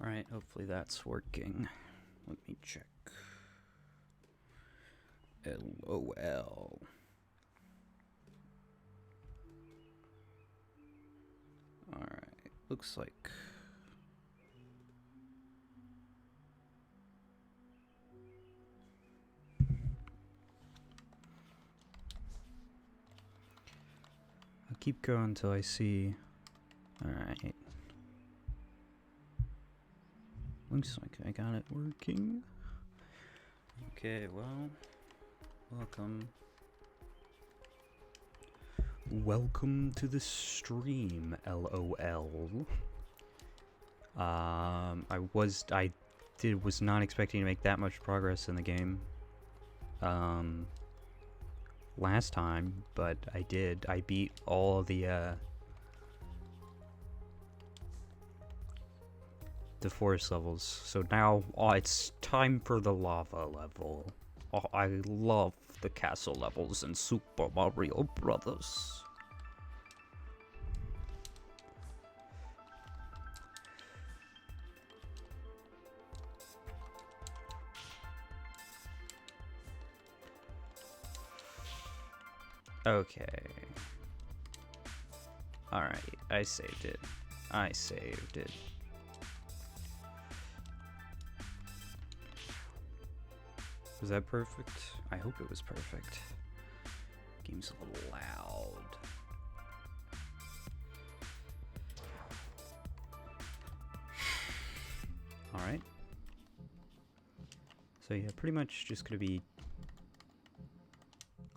Alright, hopefully that's working. Let me check. LOL. Alright, looks like... I'll keep going until I see... Alright. Looks like I got it working. Okay, well... Welcome. Welcome to the stream, LOL. I was not expecting to make that much progress in the game. Last time, but I did. I beat all the forest levels. So now, it's time for the lava level. Oh, I love the castle levels in Super Mario Brothers. Okay. Alright, I saved it. I saved it. Was that perfect? I hope it was perfect. Game's a little loud. Alright. So yeah, pretty much just gonna be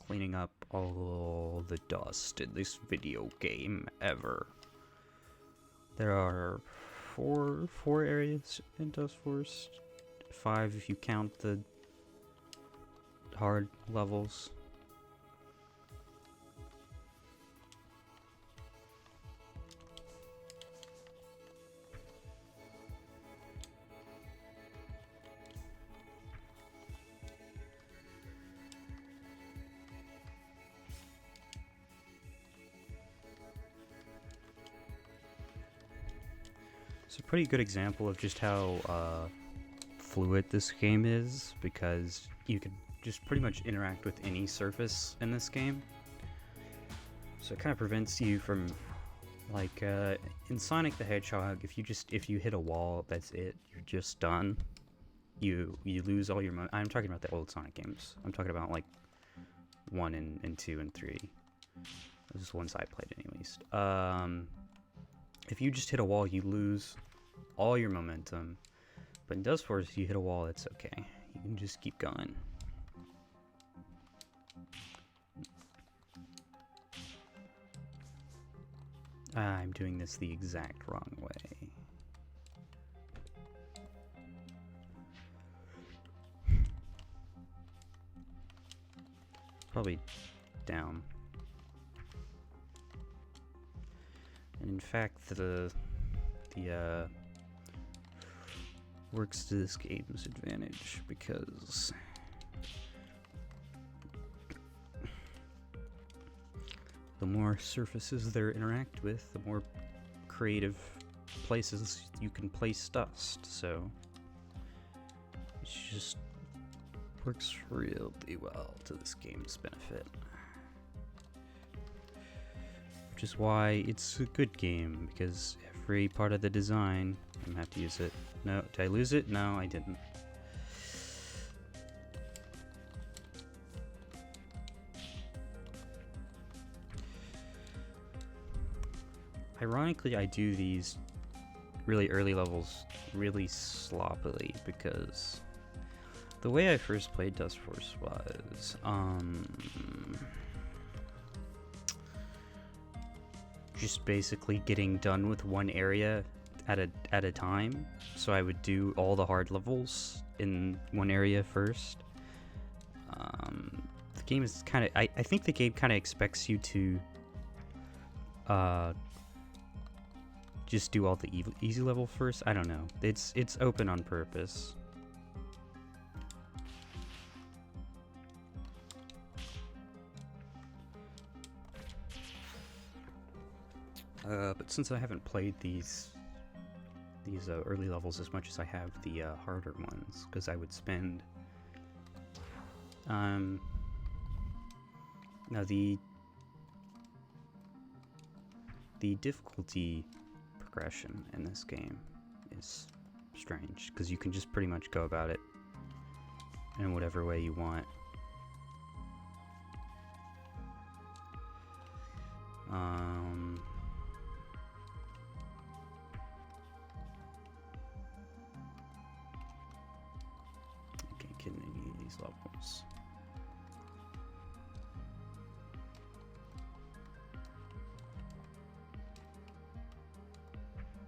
cleaning up all the dust in this video game ever. There are four areas in dustforce. 5 if you count the hard levels. It's a pretty good example of just how fluid this game is, because you can just pretty much interact with any surface in this game. So it kind of prevents you from, like, in Sonic the Hedgehog, if you hit a wall, that's it. You're just done. You lose all your I'm talking about the old Sonic games. I'm talking about like 1 and 2 and 3. Those are the ones I played anyways. If you just hit a wall, you lose all your momentum. But in dustforce, if you hit a wall, it's okay. You can just keep going. I'm doing this the exact wrong way. Probably down. And in fact, the works to this game's advantage, because the more surfaces there interact with, the more creative places you can place dust. So it just works really well to this game's benefit. Which is why it's a good game, because every part of the design, I'm gonna have to use it. No, did I lose it? No, I didn't. Ironically, I do these really early levels really sloppily, because the way I first played dustforce was, just basically getting done with one area at a time. So I would do all the hard levels in one area first. The game is kind of... I think the game kind of expects you to just do all the easy level first. I don't know. It's open on purpose. But since I haven't played these these early levels as much as I have the harder ones, because I would spend now the difficulty progression in this game is strange, because you can just pretty much go about it in whatever way you want. I can't get in any of these levels.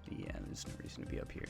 But yeah, there's no reason to be up here.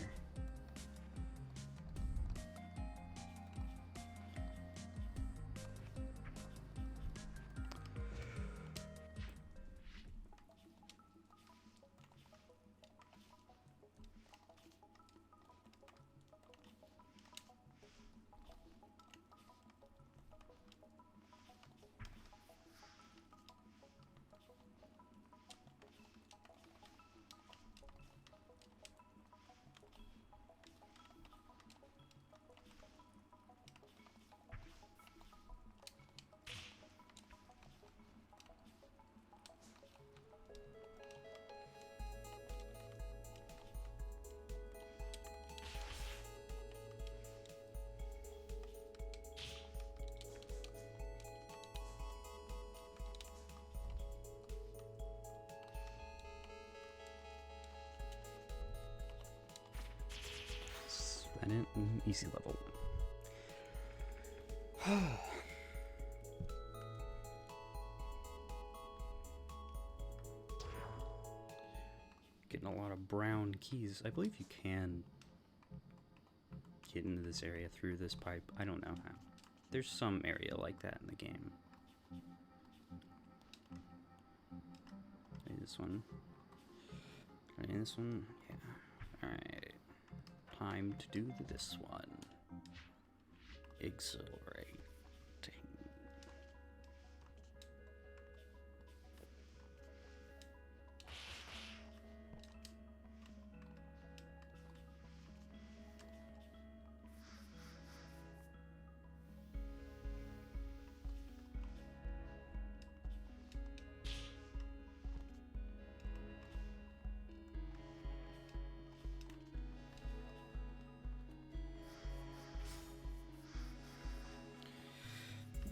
An easy level. Getting a lot of brown keys. I believe you can get into this area through this pipe. I don't know how. There's some area like that in the game. Maybe this one. Maybe this one? Yeah. Alright. Time to do this one. Exhilarating.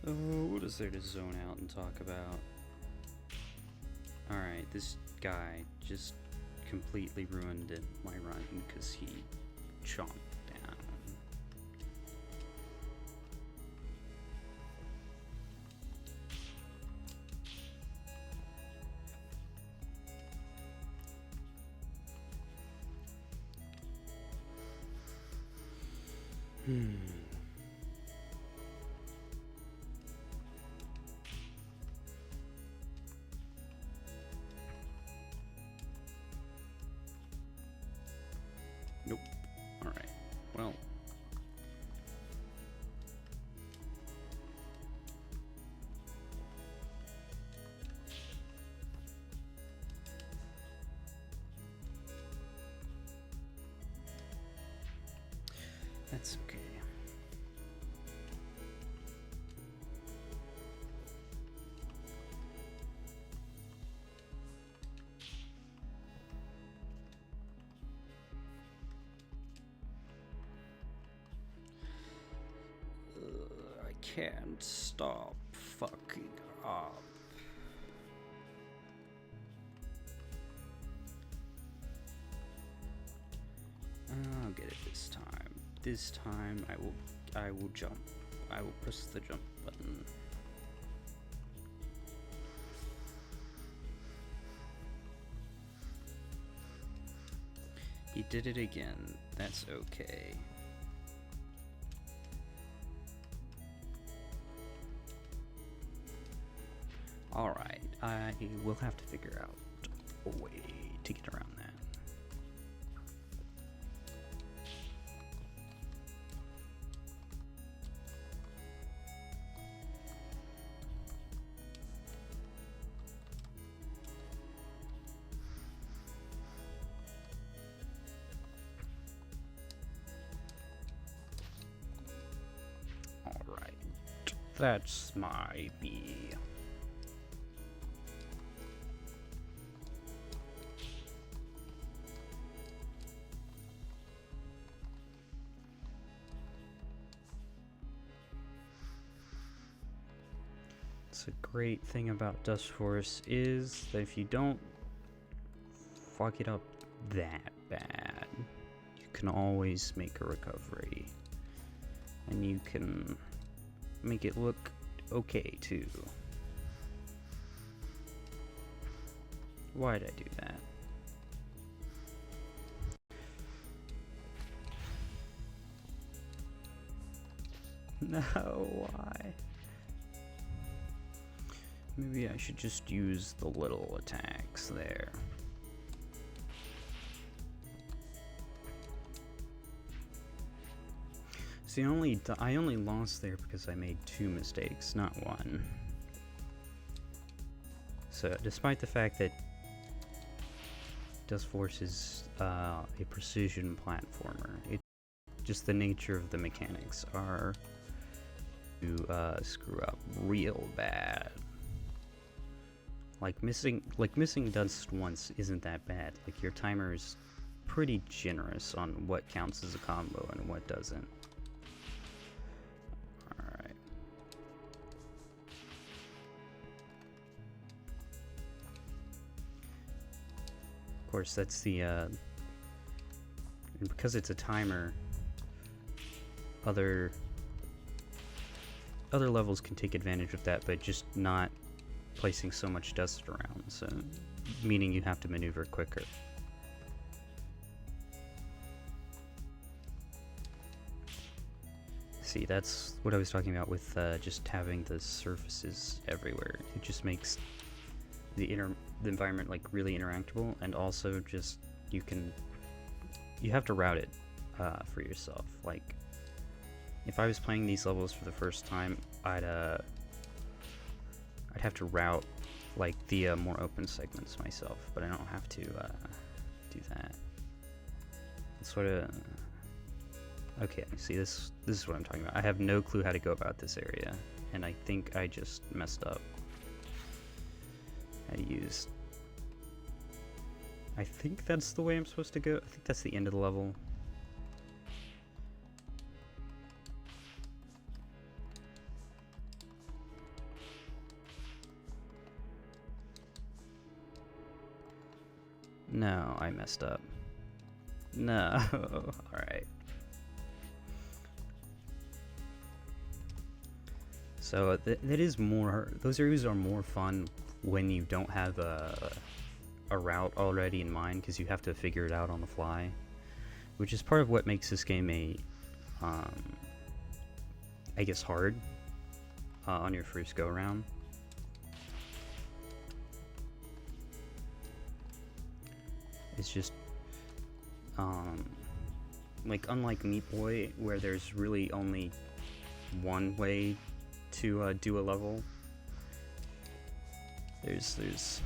Oh, what is there to zone out and talk about? Alright, this guy just completely ruined my run because he chomped down. Nope. Alright. Well. That's okay. I can't stop fucking up. I'll get it this time. This time I will jump. I will press the jump button. He did it again. That's okay. Alright, I will have to figure out a way to get around that. That's my bee. It's a great thing about dustforce is that if you don't fuck it up that bad, you can always make a recovery. And you can make it look okay too. Why'd I do that? No, why? Maybe I should just use the little attacks there. See, I only lost there because I made 2 mistakes, not 1. So, despite the fact that dustforce is a precision platformer, just the nature of the mechanics are to screw up real bad. Like missing dust once isn't that bad. Like, your timer is pretty generous on what counts as a combo and what doesn't. Alright. Of course, that's the and because it's a timer, other levels can take advantage of that, but just not placing so much dust around, so meaning you have to maneuver quicker. See, that's what I was talking about with just having the surfaces everywhere. It just makes the environment like really interactable, and also just you have to route it for yourself. Like, if I was playing these levels for the first time, I'd have to route like the more open segments myself, but I don't have to do that. It's sort of okay. See, this is what I'm talking about. I have no clue how to go about this area, and I think I just messed up. I think that's the way I'm supposed to go. I think that's the end of the level. No, I messed up. No. Alright. So that is more. Those areas are more fun when you don't have a route already in mind, because you have to figure it out on the fly, which is part of what makes this game I guess hard on your first go around. It's just like, unlike Meat Boy, where there's really only one way to do a level. There's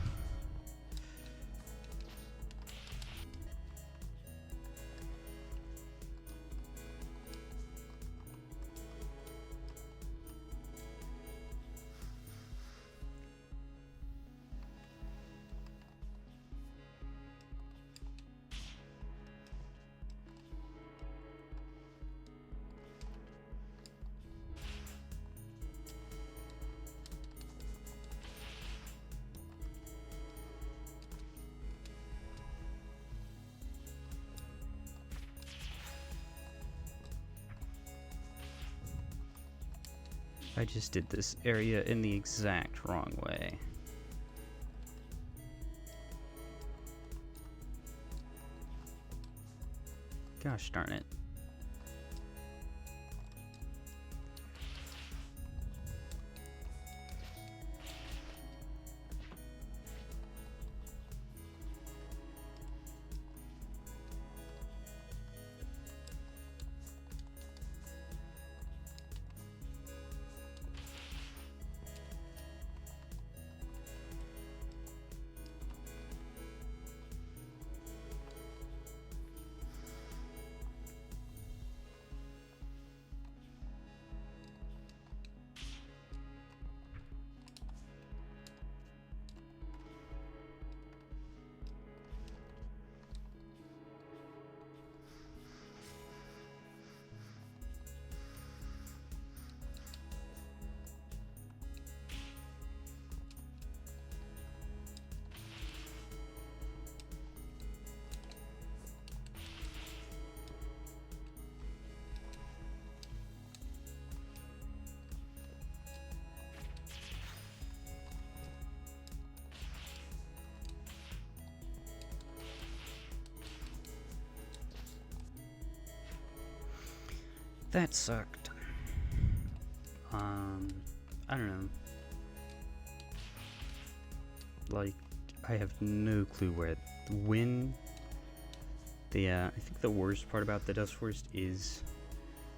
I just did this area in the exact wrong way. Gosh darn it. That sucked. I don't know. Like, I have no clue when I think the worst part about the dustforce is,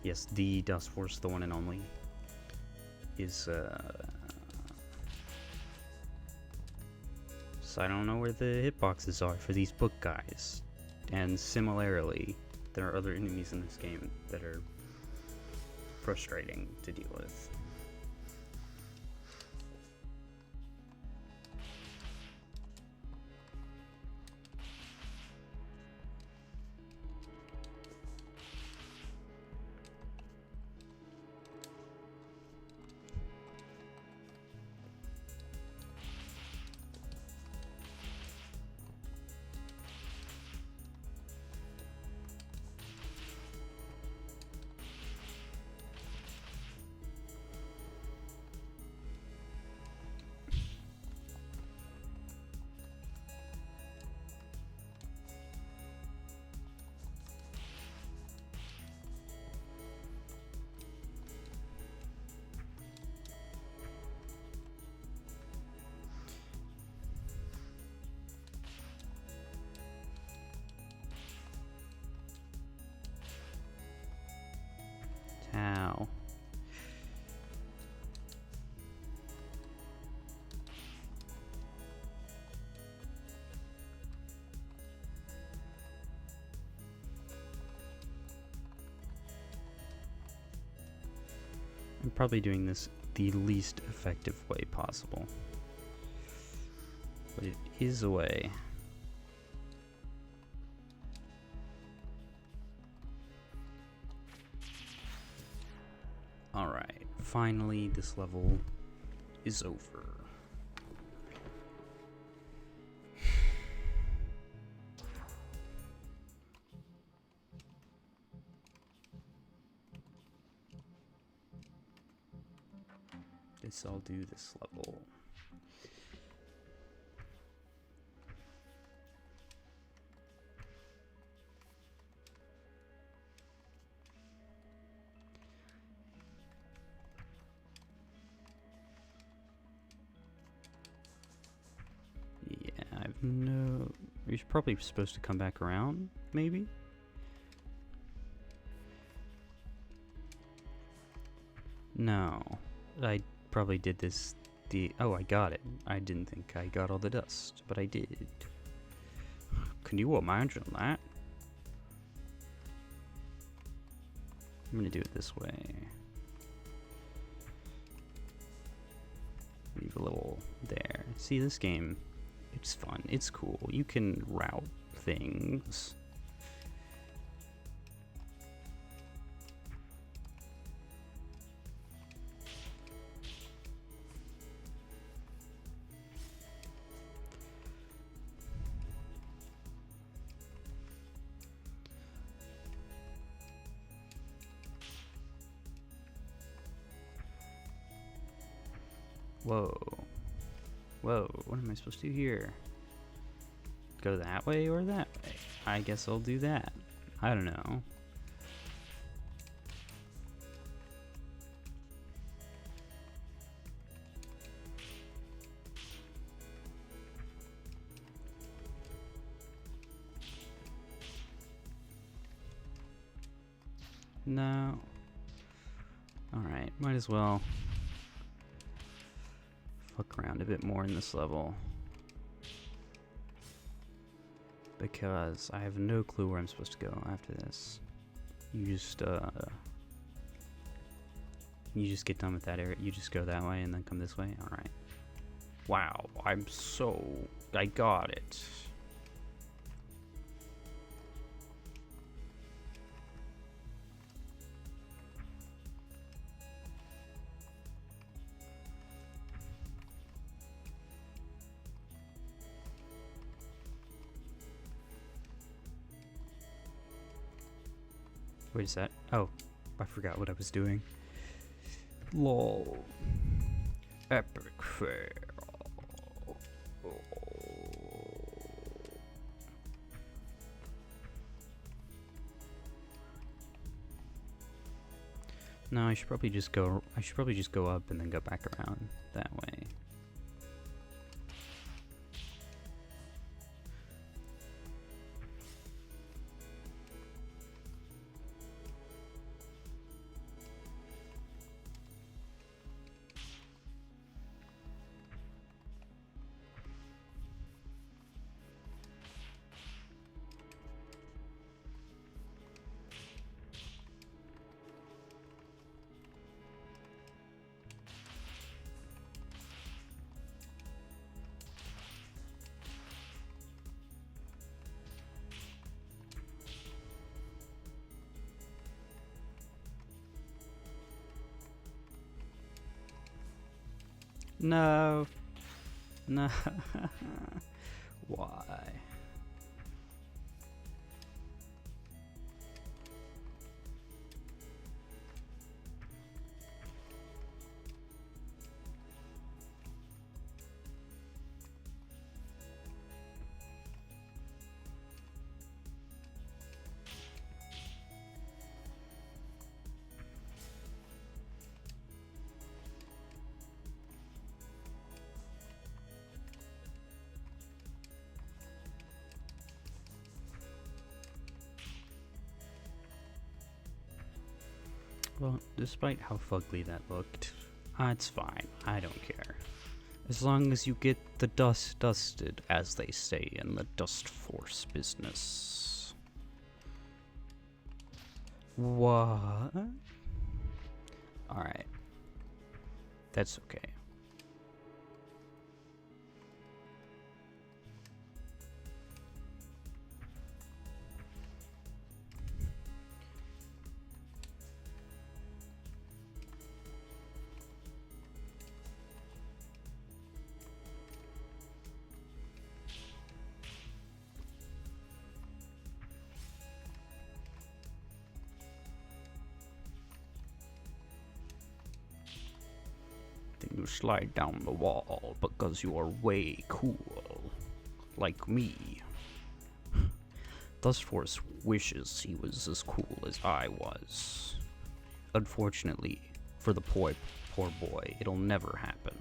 yes, the dustforce, the one and only, is, so I don't know where the hitboxes are for these book guys. And similarly, there are other enemies in this game that are frustrating to deal with. How? I'm probably doing this the least effective way possible, but it is a way. Alright, finally this level is over. Guess I'll do this level. Yeah, I've no... You're probably supposed to come back around, maybe? No. I probably did this oh, I got it. I didn't think I got all the dust, but I did. Can you imagine that? I'm gonna do it this way. Leave a little there. See, this game, it's fun. It's cool. You can route things. Whoa. Whoa, what am I supposed to do here? Go that way or that way? I guess I'll do that. I don't know. No. Alright, might as well fuck around a bit more in this level, because I have no clue where I'm supposed to go after this. You just get done with that area. You just go that way and then come this way. All right. Wow, I got it. Wait a sec. Oh, I forgot what I was doing. LOL. Epic fail. No, I should probably just go. I should probably just go up and then go back around that way. No. No. Why? Well, despite how fugly that looked, it's fine. I don't care. As long as you get the dust dusted, as they say in the dustforce business. What? Alright. That's okay. Then you slide down the wall because you are way cool. Like me. Dustforce wishes he was as cool as I was. Unfortunately, for the poor boy, it'll never happen.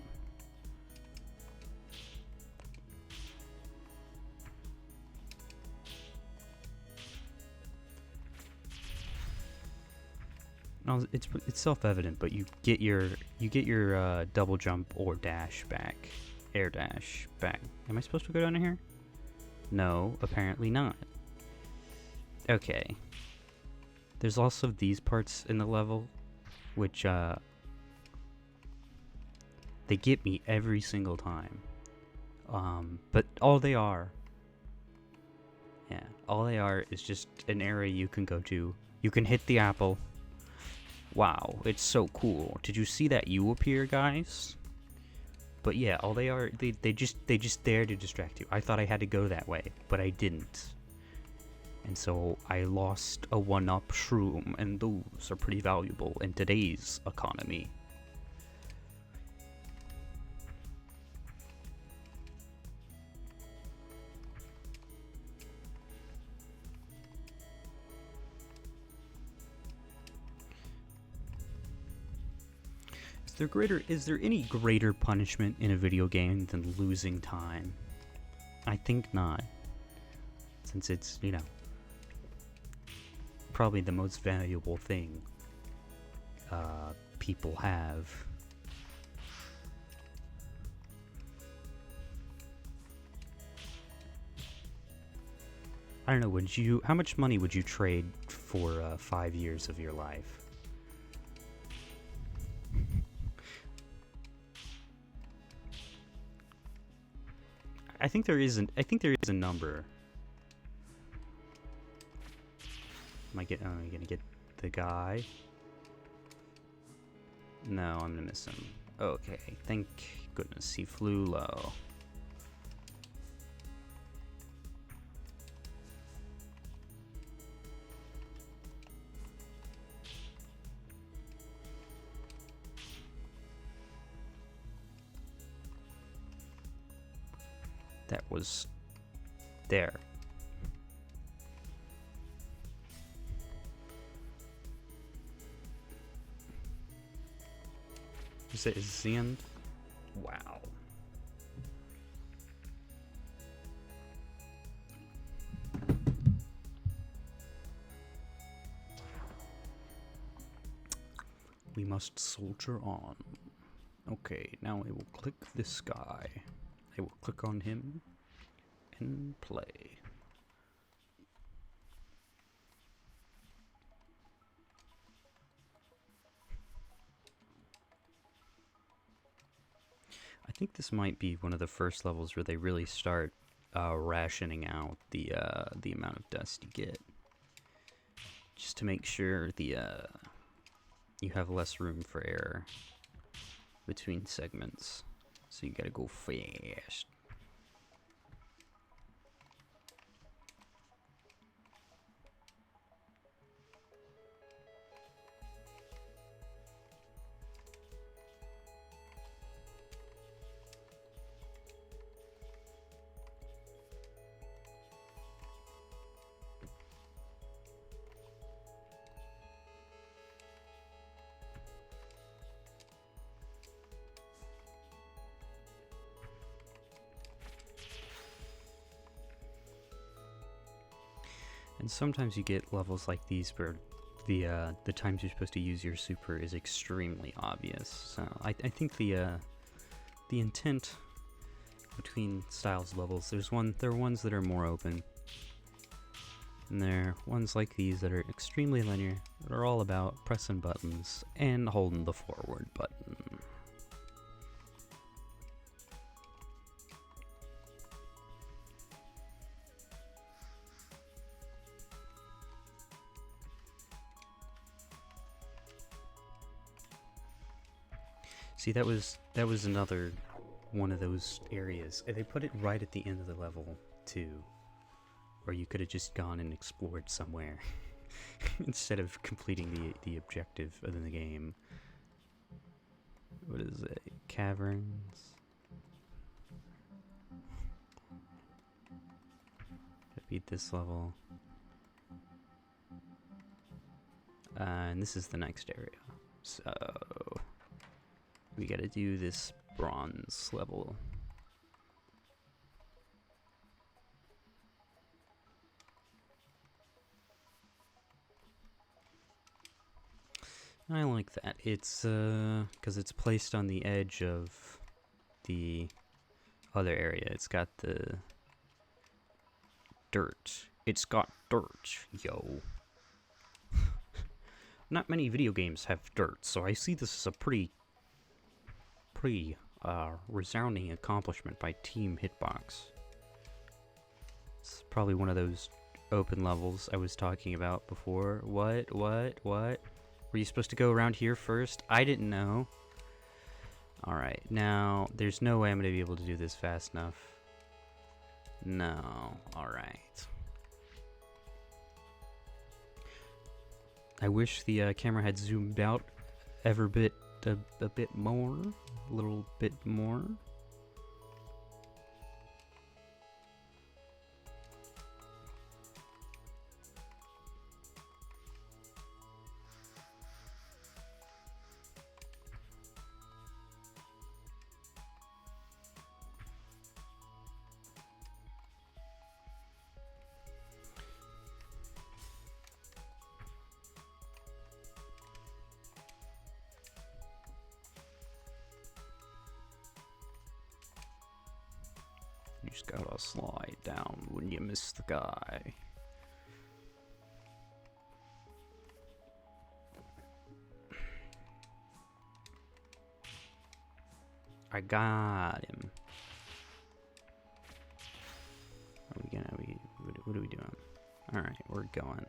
No, it's self-evident, but you get your double jump or dash back, air dash back. Am I supposed to go down here? No, apparently not. Okay. There's also these parts in the level, which they get me every single time. But all they are is just an area you can go to. You can hit the apple. Wow, it's so cool. Did you see that U appear, guys? But yeah, all they are, they just there to distract you. I thought I had to go that way, but I didn't. And so I lost a 1-up shroom, and those are pretty valuable in today's economy. Is there any greater punishment in a video game than losing time? I think not. Since it's, you know, probably the most valuable thing people have. I don't know, how much money would you trade for 5 years of your life? I think there is a number. Am I gonna get the guy? No, I'm gonna miss him. Okay, thank goodness he flew low. That was there. Is it the end? Wow. We must soldier on. Okay, now I will click this guy. I will click on him and play. I think this might be one of the first levels where they really start rationing out the amount of dust you get, just to make sure you have less room for error between segments. So you gotta go fast. And sometimes you get levels like these where the times you're supposed to use your super is extremely obvious. So I think the intent between styles of levels, there are ones that are more open, and there are ones like these that are extremely linear, that are all about pressing buttons and holding the forward button. See, that was another one of those areas. They put it right at the end of the level, too. Or you could have just gone and explored somewhere instead of completing the objective of the game. What is it? Caverns? I beat this level. And this is the next area. So we gotta do this bronze level. I like that. It's because it's placed on the edge of the other area. It's got the dirt. It's got dirt, yo. Not many video games have dirt, so I see this as a pretty resounding accomplishment by Team Hitbox. It's probably one of those open levels I was talking about before. What? Were you supposed to go around here first? I didn't know. Alright, now, there's no way I'm going to be able to do this fast enough. No, alright. I wish the camera had zoomed out a bit more. A little bit more. You just gotta slide down when you miss the guy. I got him. What are we doing? Alright, we're going.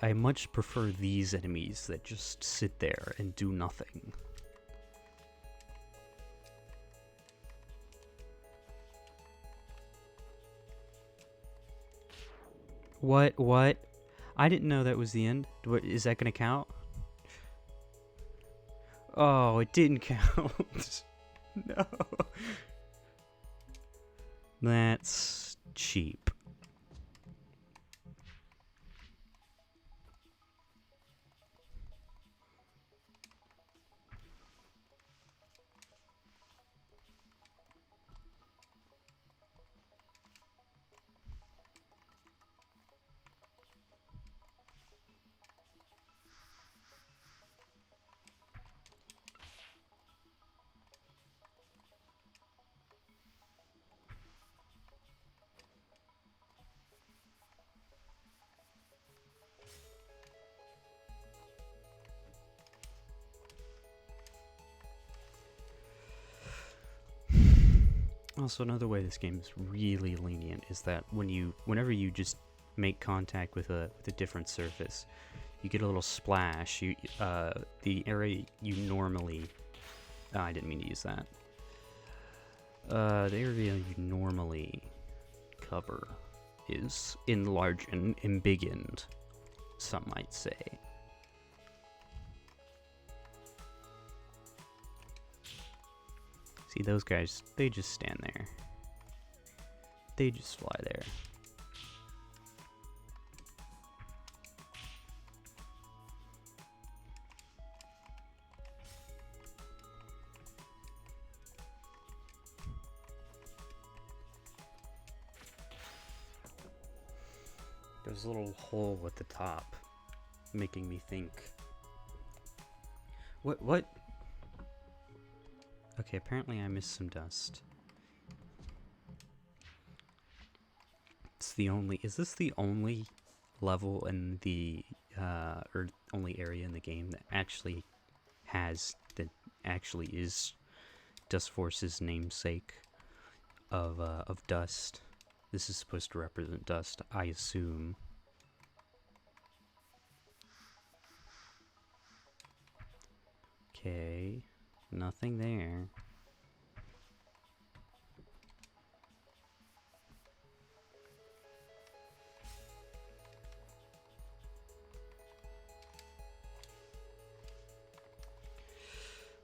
I much prefer these enemies that just sit there and do nothing. What? I didn't know that was the end. What, is that gonna count? Oh, it didn't count. No. That's cheap. Also, another way this game is really lenient is that whenever you just make contact with a different surface, you get a little splash. The area you normally, I didn't mean to use that. The area you normally cover is enlarged and embiggened, some might say. See, those guys, they just stand there. They just fly there. There's a little hole at the top, making me think. What? Okay, apparently I missed some dust. Is this the only level in the, or only area in the game that actually is dustforce's namesake of dust? This is supposed to represent dust, I assume. Okay, nothing there.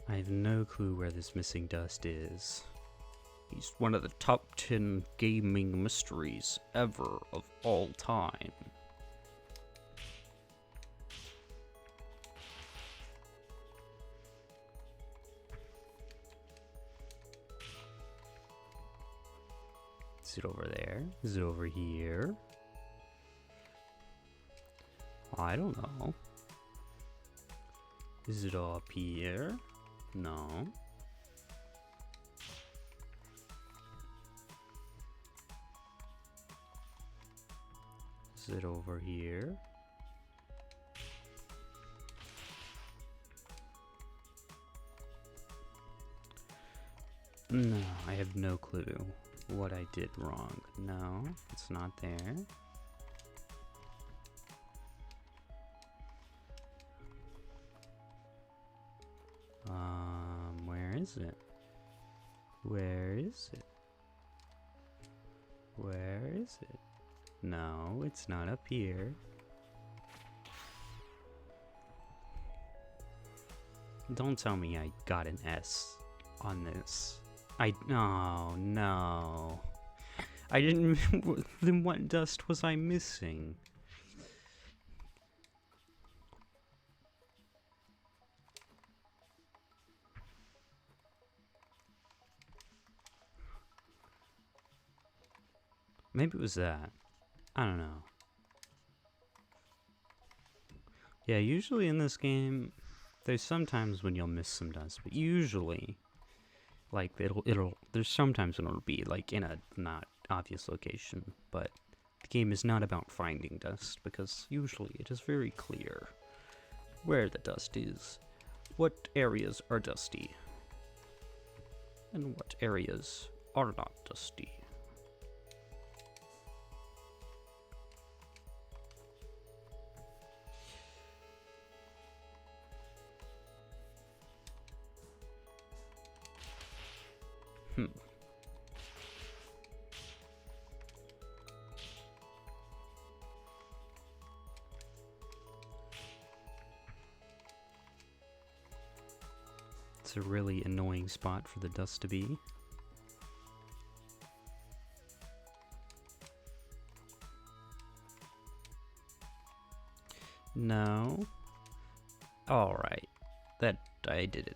I have no clue where this missing dust is. He's one of the top 10 gaming mysteries ever of all time. Is it over there? Is it over here? I don't know. Is it up here? No. Is it over here? No, I have no clue what I did wrong. No, it's not there. Where is it? Where is it? Where is it? No, it's not up here. Don't tell me I got an S on this. No. I didn't. Then what dust was I missing? Maybe it was that. I don't know. Yeah, usually in this game, there's sometimes when you'll miss some dust, but usually, like, there's sometimes when it'll be, like, in a not obvious location, but the game is not about finding dust, because usually it is very clear where the dust is, what areas are dusty, and what areas are not dusty. That's a really annoying spot for the dust to be. No. Alright. I did it.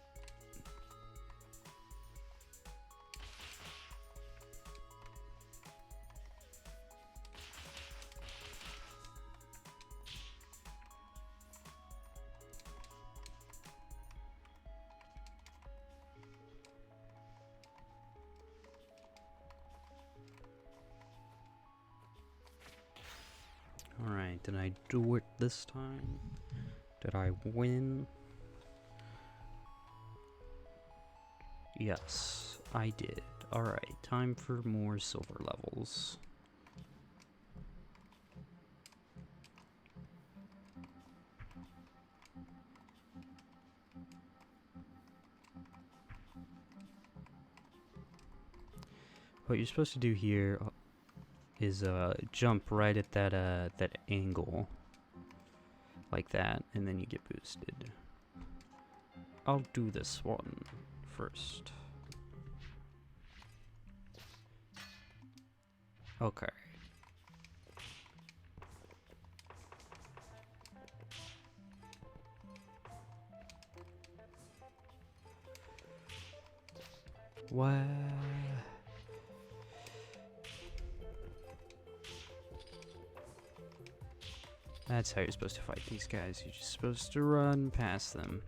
Alright, did I do it this time? Did I win? Yes, I did. Alright, time for more silver levels. What you're supposed to do here is jump right at that angle, like that, and then you get boosted. I'll do this one first. Okay. What? That's how you're supposed to fight these guys. You're just supposed to run past them.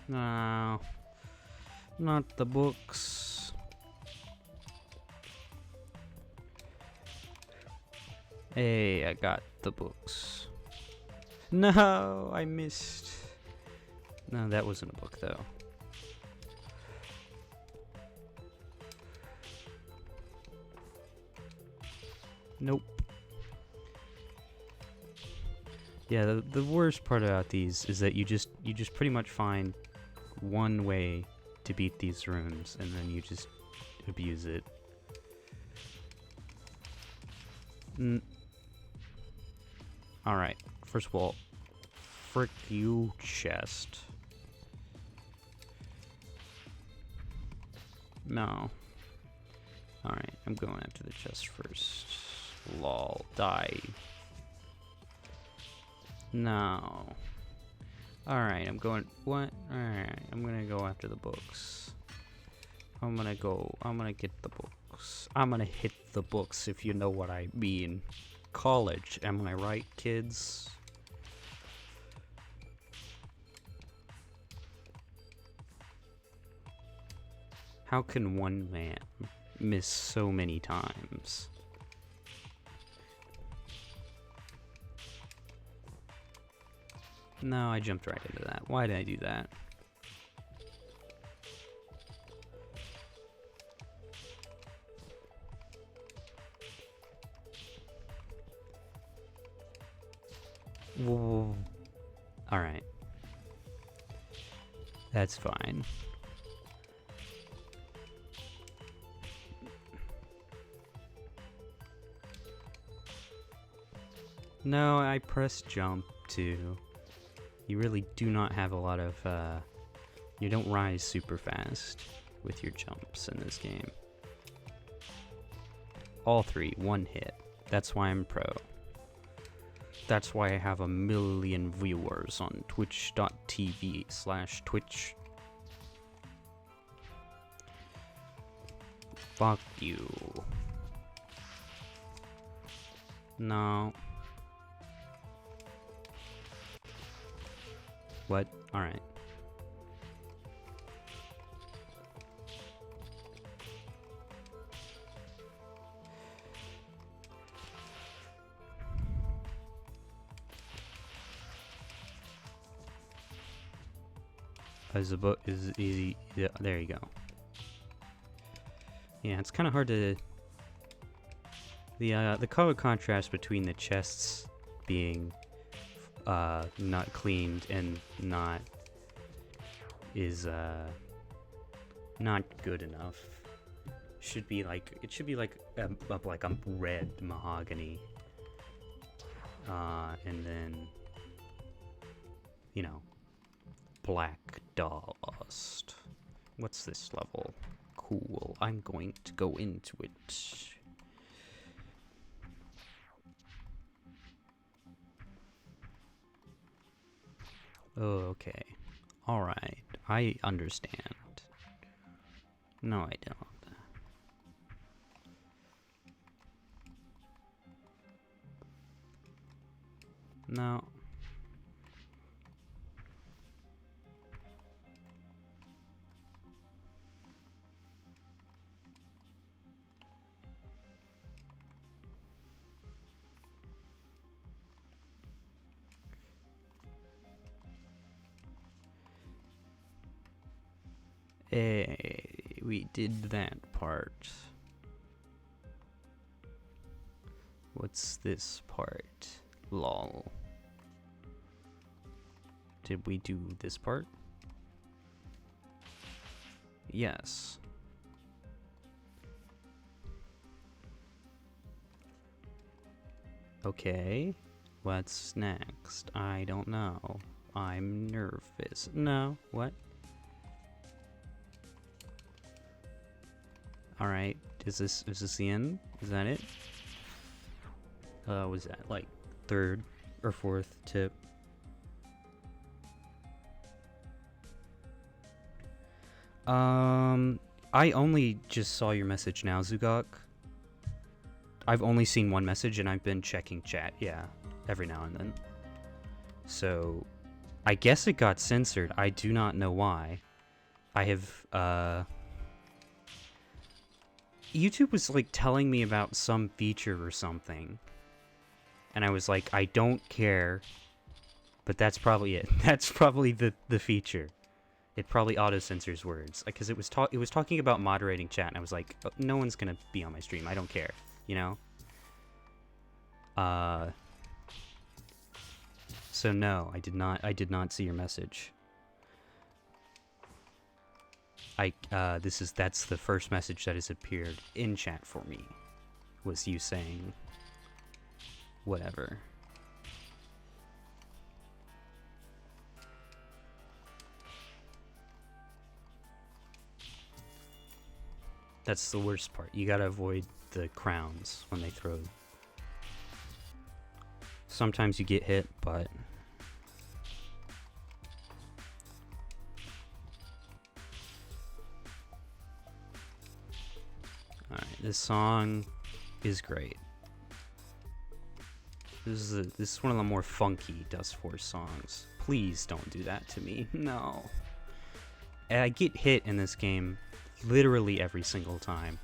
No. Not the books. Hey, I got the books. No, I missed. No, that wasn't a book, though. Nope. Yeah, the worst part about these is that you just pretty much find one way to beat these rooms, and then you just abuse it. Alright, first of all, frick you, chest. No. Alright, I'm going after the chest first. Lol, die. No. Alright, I'm going. What? Alright, I'm gonna go after the books. I'm gonna get the books. I'm gonna hit the books, if you know what I mean. College, am I right, kids? How can one man miss so many times? No, I jumped right into that. Why did I do that? Whoa. Alright. That's fine. No, I pressed jump too. You really do not have a lot of, you don't rise super fast with your jumps in this game. All three, one hit. That's why I'm pro. That's why I have 1 million viewers on twitch.tv/Twitch. Fuck you. No. What? Alright. As the book is easy. Yeah, there you go. Yeah, it's kind of hard to. The color contrast between the chests being not cleaned and not is not good enough. Should be like it should be like a red mahogany, and then black dog. dust. What's this level? Cool. I'm going to go into it. Oh, okay. Alright. I understand. No, I don't. No. Hey, we did that part. What's this part? Lol. Did we do this part? Yes. Okay. What's next? I don't know. I'm nervous. No, what? Alright, is this the end? Is that it? Was that like third or fourth tip? I only just saw your message now, Zugok. I've only seen one message and I've been checking chat, yeah, every now and then. So, I guess it got censored. I do not know why. I have, YouTube was like telling me about some feature or something. And I was like, I don't care. But that's probably it. That's probably the feature. It probably auto-censors words. Because it was talking about moderating chat, and I was like, oh, no one's gonna be on my stream. I don't care. You know? So no, I did not see your message. That's the first message that has appeared in chat for me. Was you saying whatever. That's the worst part. You gotta avoid the crowns when they throw. Sometimes you get hit, but alright, this song is great. This is one of the more funky dustforce songs. Please don't do that to me. No. I get hit in this game literally every single time.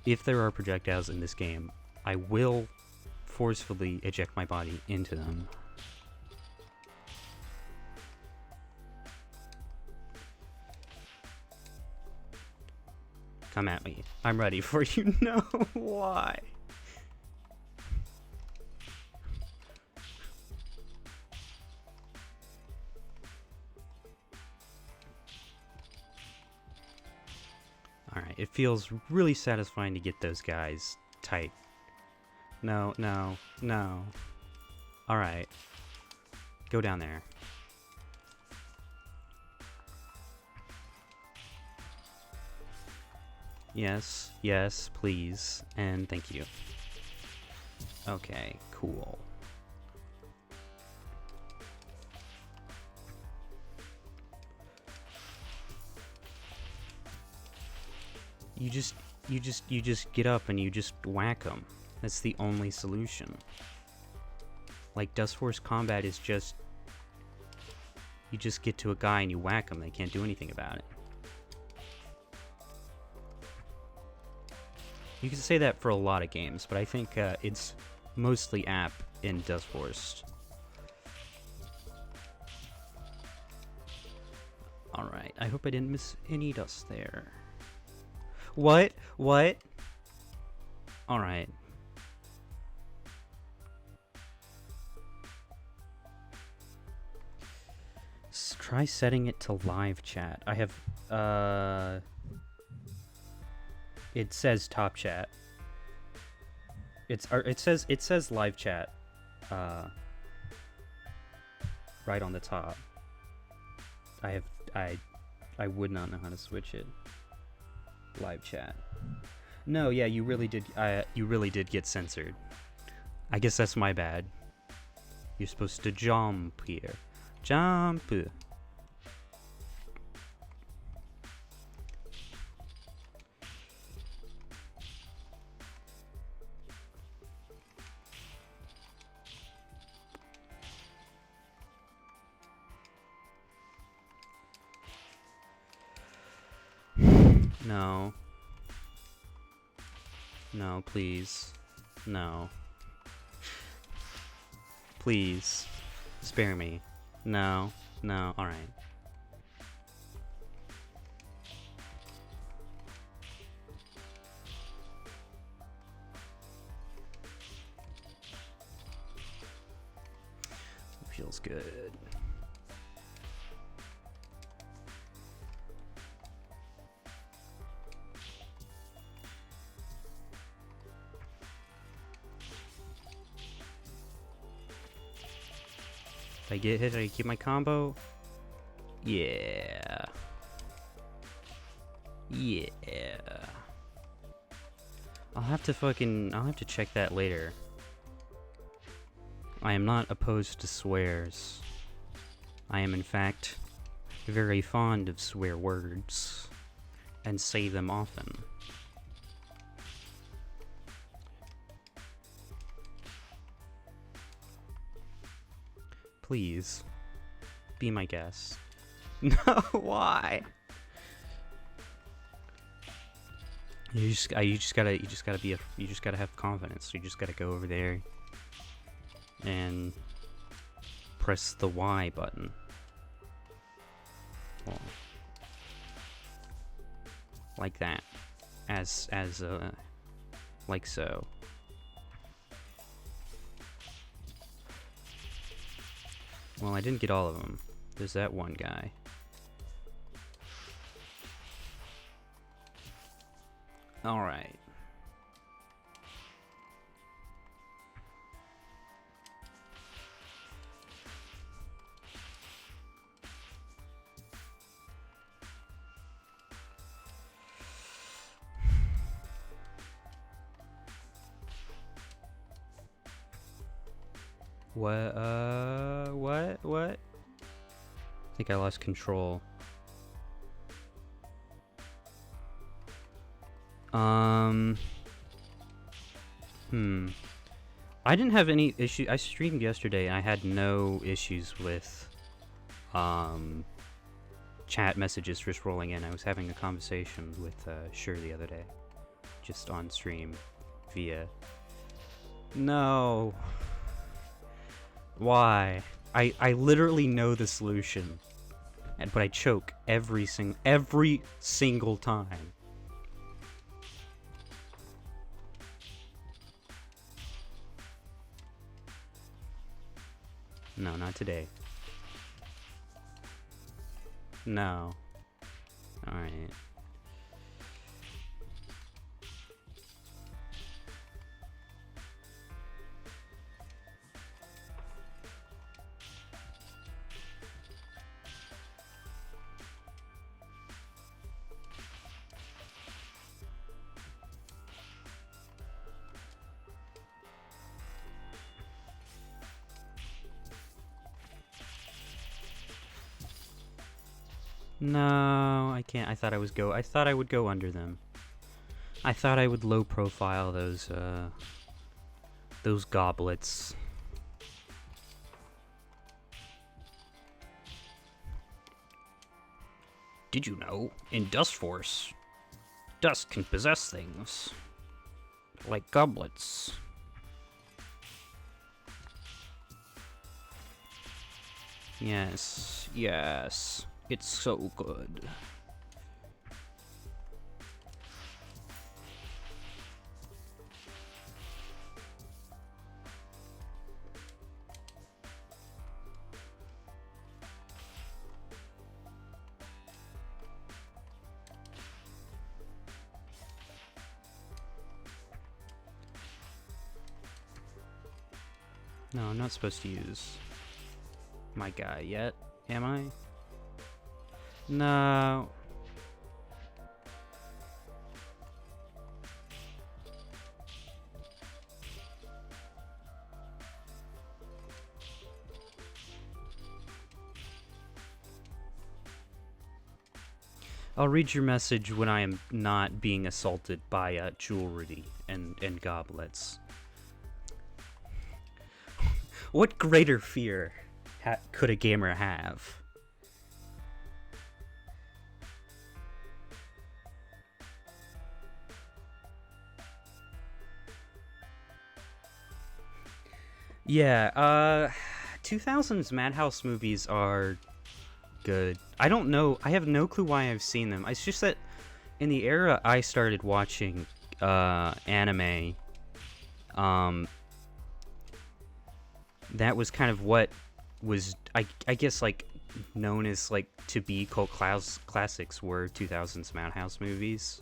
If there are projectiles in this game, I will forcefully eject my body into them. Come at me. I'm ready for you. No, why? Alright, it feels really satisfying to get those guys tight. No, no, no. Alright. Go down there. Yes, yes, please, and thank you. Okay, cool. You just get up and you just whack them. That's the only solution. Like, dustforce combat is just... You just get to a guy and you whack them. They can't do anything about it. You can say that for a lot of games, but I think it's mostly apt in dustforce. Alright, I hope I didn't miss any dust there. What? What? Alright. Try setting it to live chat. I have, it says top chat. It says live chat, right on the top. I would not know how to switch it. Live chat. No, yeah, you really did. You really did get censored. I guess that's my bad. You're supposed to jump here. Jump. No. No, please. No. Please. Spare me. No. No. Alright. Feels good. If I get hit, I keep my combo. Yeah. Yeah. I'll have to check that later. I am not opposed to swears. I am in fact very fond of swear words and say them often. Please, be my guest. No, why? You just gotta have confidence. You just gotta go over there and press the Y button. Well, like that, like so. Well, I didn't get all of them. There's that one guy. All right. What? I think I lost control. I didn't have any issue. I streamed yesterday and I had no issues with, chat messages just rolling in. I was having a conversation with, Sure the other day. Just on stream. Via... No. Why? I literally know the solution, but I choke every single time. No, not today. No. Alright. No, I can't. I thought I would go under them. I thought I would low profile those goblets. Did you know, in Dustforce, dust can possess things like goblets? Yes, yes. It's so good. No, I'm not supposed to use my guy yet, am I? No. I'll read your message when I am not being assaulted by jewelry and goblets. What greater fear could a gamer have? Yeah, 2000s Madhouse movies are good. I don't know. I have no clue why I've seen them. It's just that in the era I started watching anime, um, that was kind of what was, I guess, like, known as, like, to be cult classics were 2000s Madhouse movies.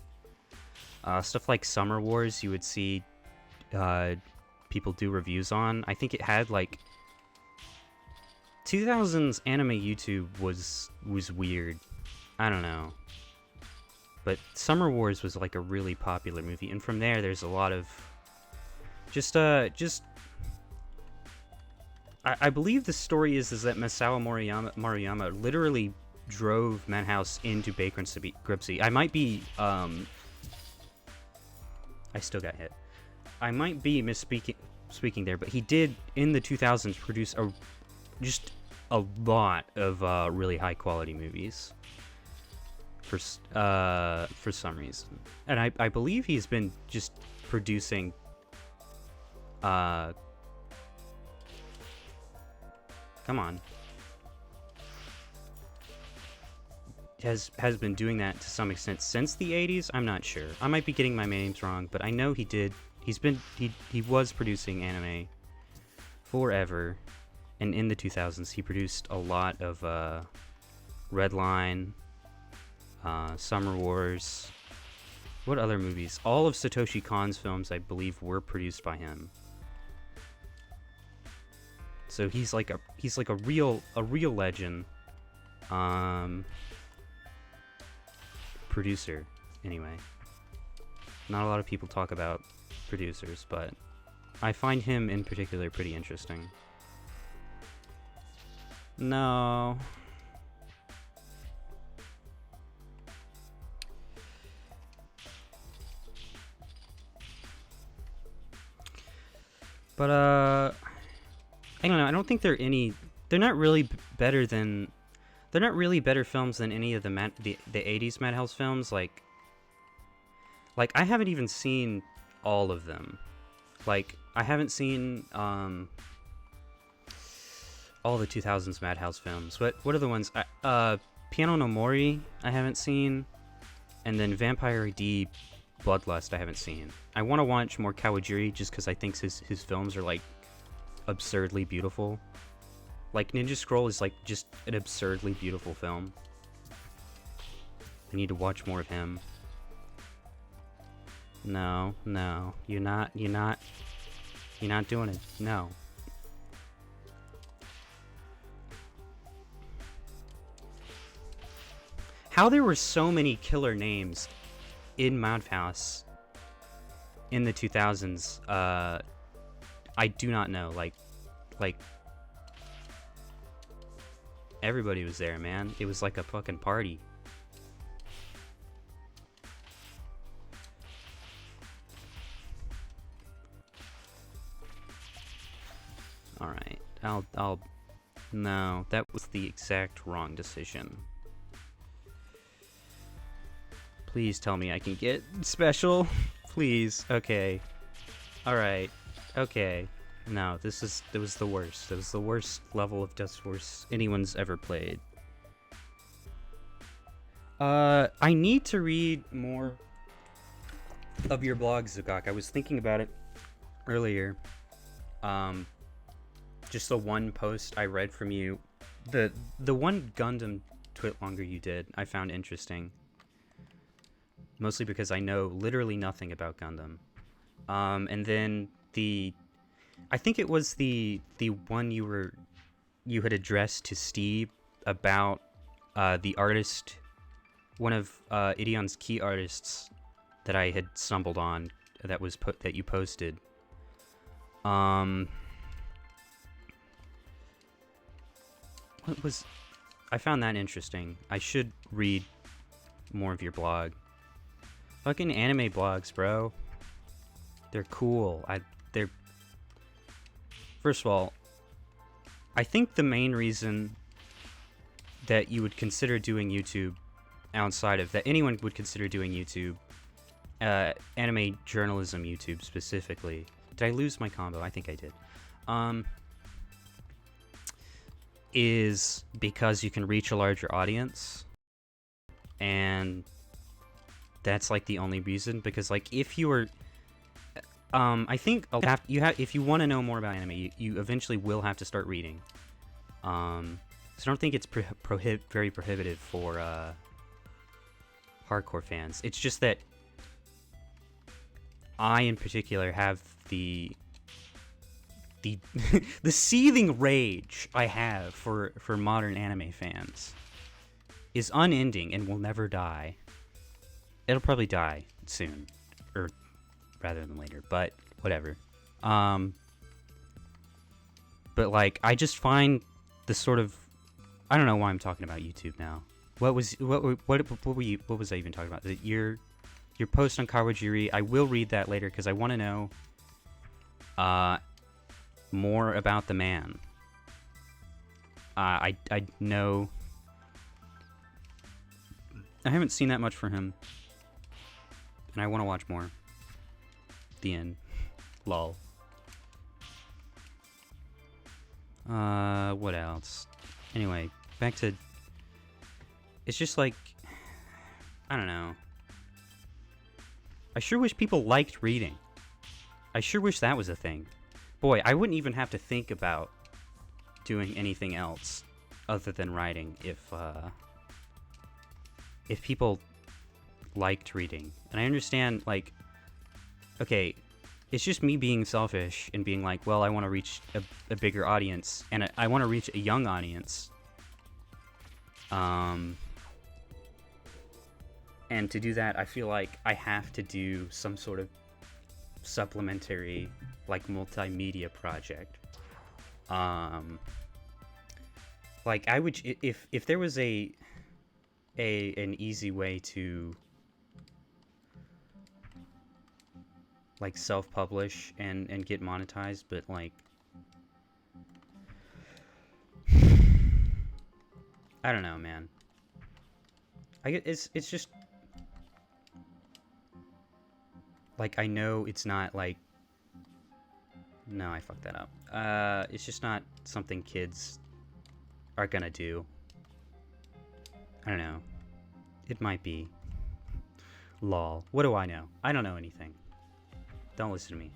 Stuff like Summer Wars, you would see people do reviews on. I think it had, like, 2000s anime YouTube was weird. I don't know. But Summer Wars was like a really popular movie, and from there's a lot of I believe the story is that Masao Maruyama literally drove Madhouse into bankruptcy. I might be I still got hit. I might be speaking there, but he did in the 2000s produce just a lot of really high quality movies for some reason, and I believe he's been just producing come on has been doing that to some extent since the 80s. I'm not sure. I might be getting my names wrong, but I know he did. He was producing anime forever. And in the 2000s, he produced a lot of Redline, Summer Wars. What other movies? All of Satoshi Kon's films, I believe, were produced by him. So he's like a real legend, producer. Anyway, not a lot of people talk about producers, but I find him in particular pretty interesting. No. But I don't know. I don't think they're not really better than. They're not really better films than any of the 80s Madhouse films. Like I haven't even seen all of them. Like I haven't seen all the 2000s Madhouse films. What are the ones? Piano no Mori I haven't seen, and then Vampire ID Bloodlust I haven't seen. I want to watch more Kawajiri just because I think his films are like absurdly beautiful. Like Ninja Scroll is like just an absurdly beautiful film. I need to watch more of him. No, you're not doing it. No. How there were so many killer names in Madhouse in the 2000s, I do not know. Like, everybody was there, man. It was like a fucking party. Alright, I'll... No, that was the exact wrong decision. Please tell me I can get special. Please. Okay. Alright. Okay. No, it was the worst. It was the worst level of dustforce anyone's ever played. I need to read more of your blog, Zugak. I was thinking about it earlier. Just the one post I read from you, the one Gundam Twitlonger you did, I found interesting. Mostly because I know literally nothing about Gundam. And then I think it was the one you had addressed to Steve about the artist, one of Idion's key artists that I had stumbled on that was that you posted. What was... I found that interesting. I should read more of your blog. Fucking anime blogs, bro. They're cool. They're... First of all, I think the main reason that you would consider doing YouTube outside of... that anyone would consider doing YouTube, anime journalism YouTube specifically... Did I lose my combo? I think I did. Is because you can reach a larger audience, and that's like the only reason. Because like if you were, I think if you want to know more about anime, you eventually will have to start reading. So I don't think it's very prohibitive for hardcore fans. It's just that I in particular have the the seething rage I have for modern anime fans is unending and will never die. It'll probably die soon, or rather than later, but whatever. But like, I just find the sort of... I don't know why I'm talking about YouTube now. What was I even talking about? Your post on Kawajiri, I will read that later because I want to know more about the man. I know... I haven't seen that much for him, and I want to watch more. The end. Lol. What else? Anyway, back to... It's just like... I don't know. I sure wish people liked reading. I sure wish that was a thing. Boy, I wouldn't even have to think about doing anything else other than writing if people liked reading. And I understand, like, okay, it's just me being selfish and being like, well, I want to reach a bigger audience, and I want to reach a young audience. And to do that, I feel like I have to do some sort of supplementary, like, multimedia project. Like, I would, if there was an easy way to, like, self-publish and get monetized, but, like, I don't know, man. It's just, like, I know it's not, like... No, I fucked that up. It's just not something kids are gonna do. I don't know. It might be. Lol. What do I know? I don't know anything. Don't listen to me.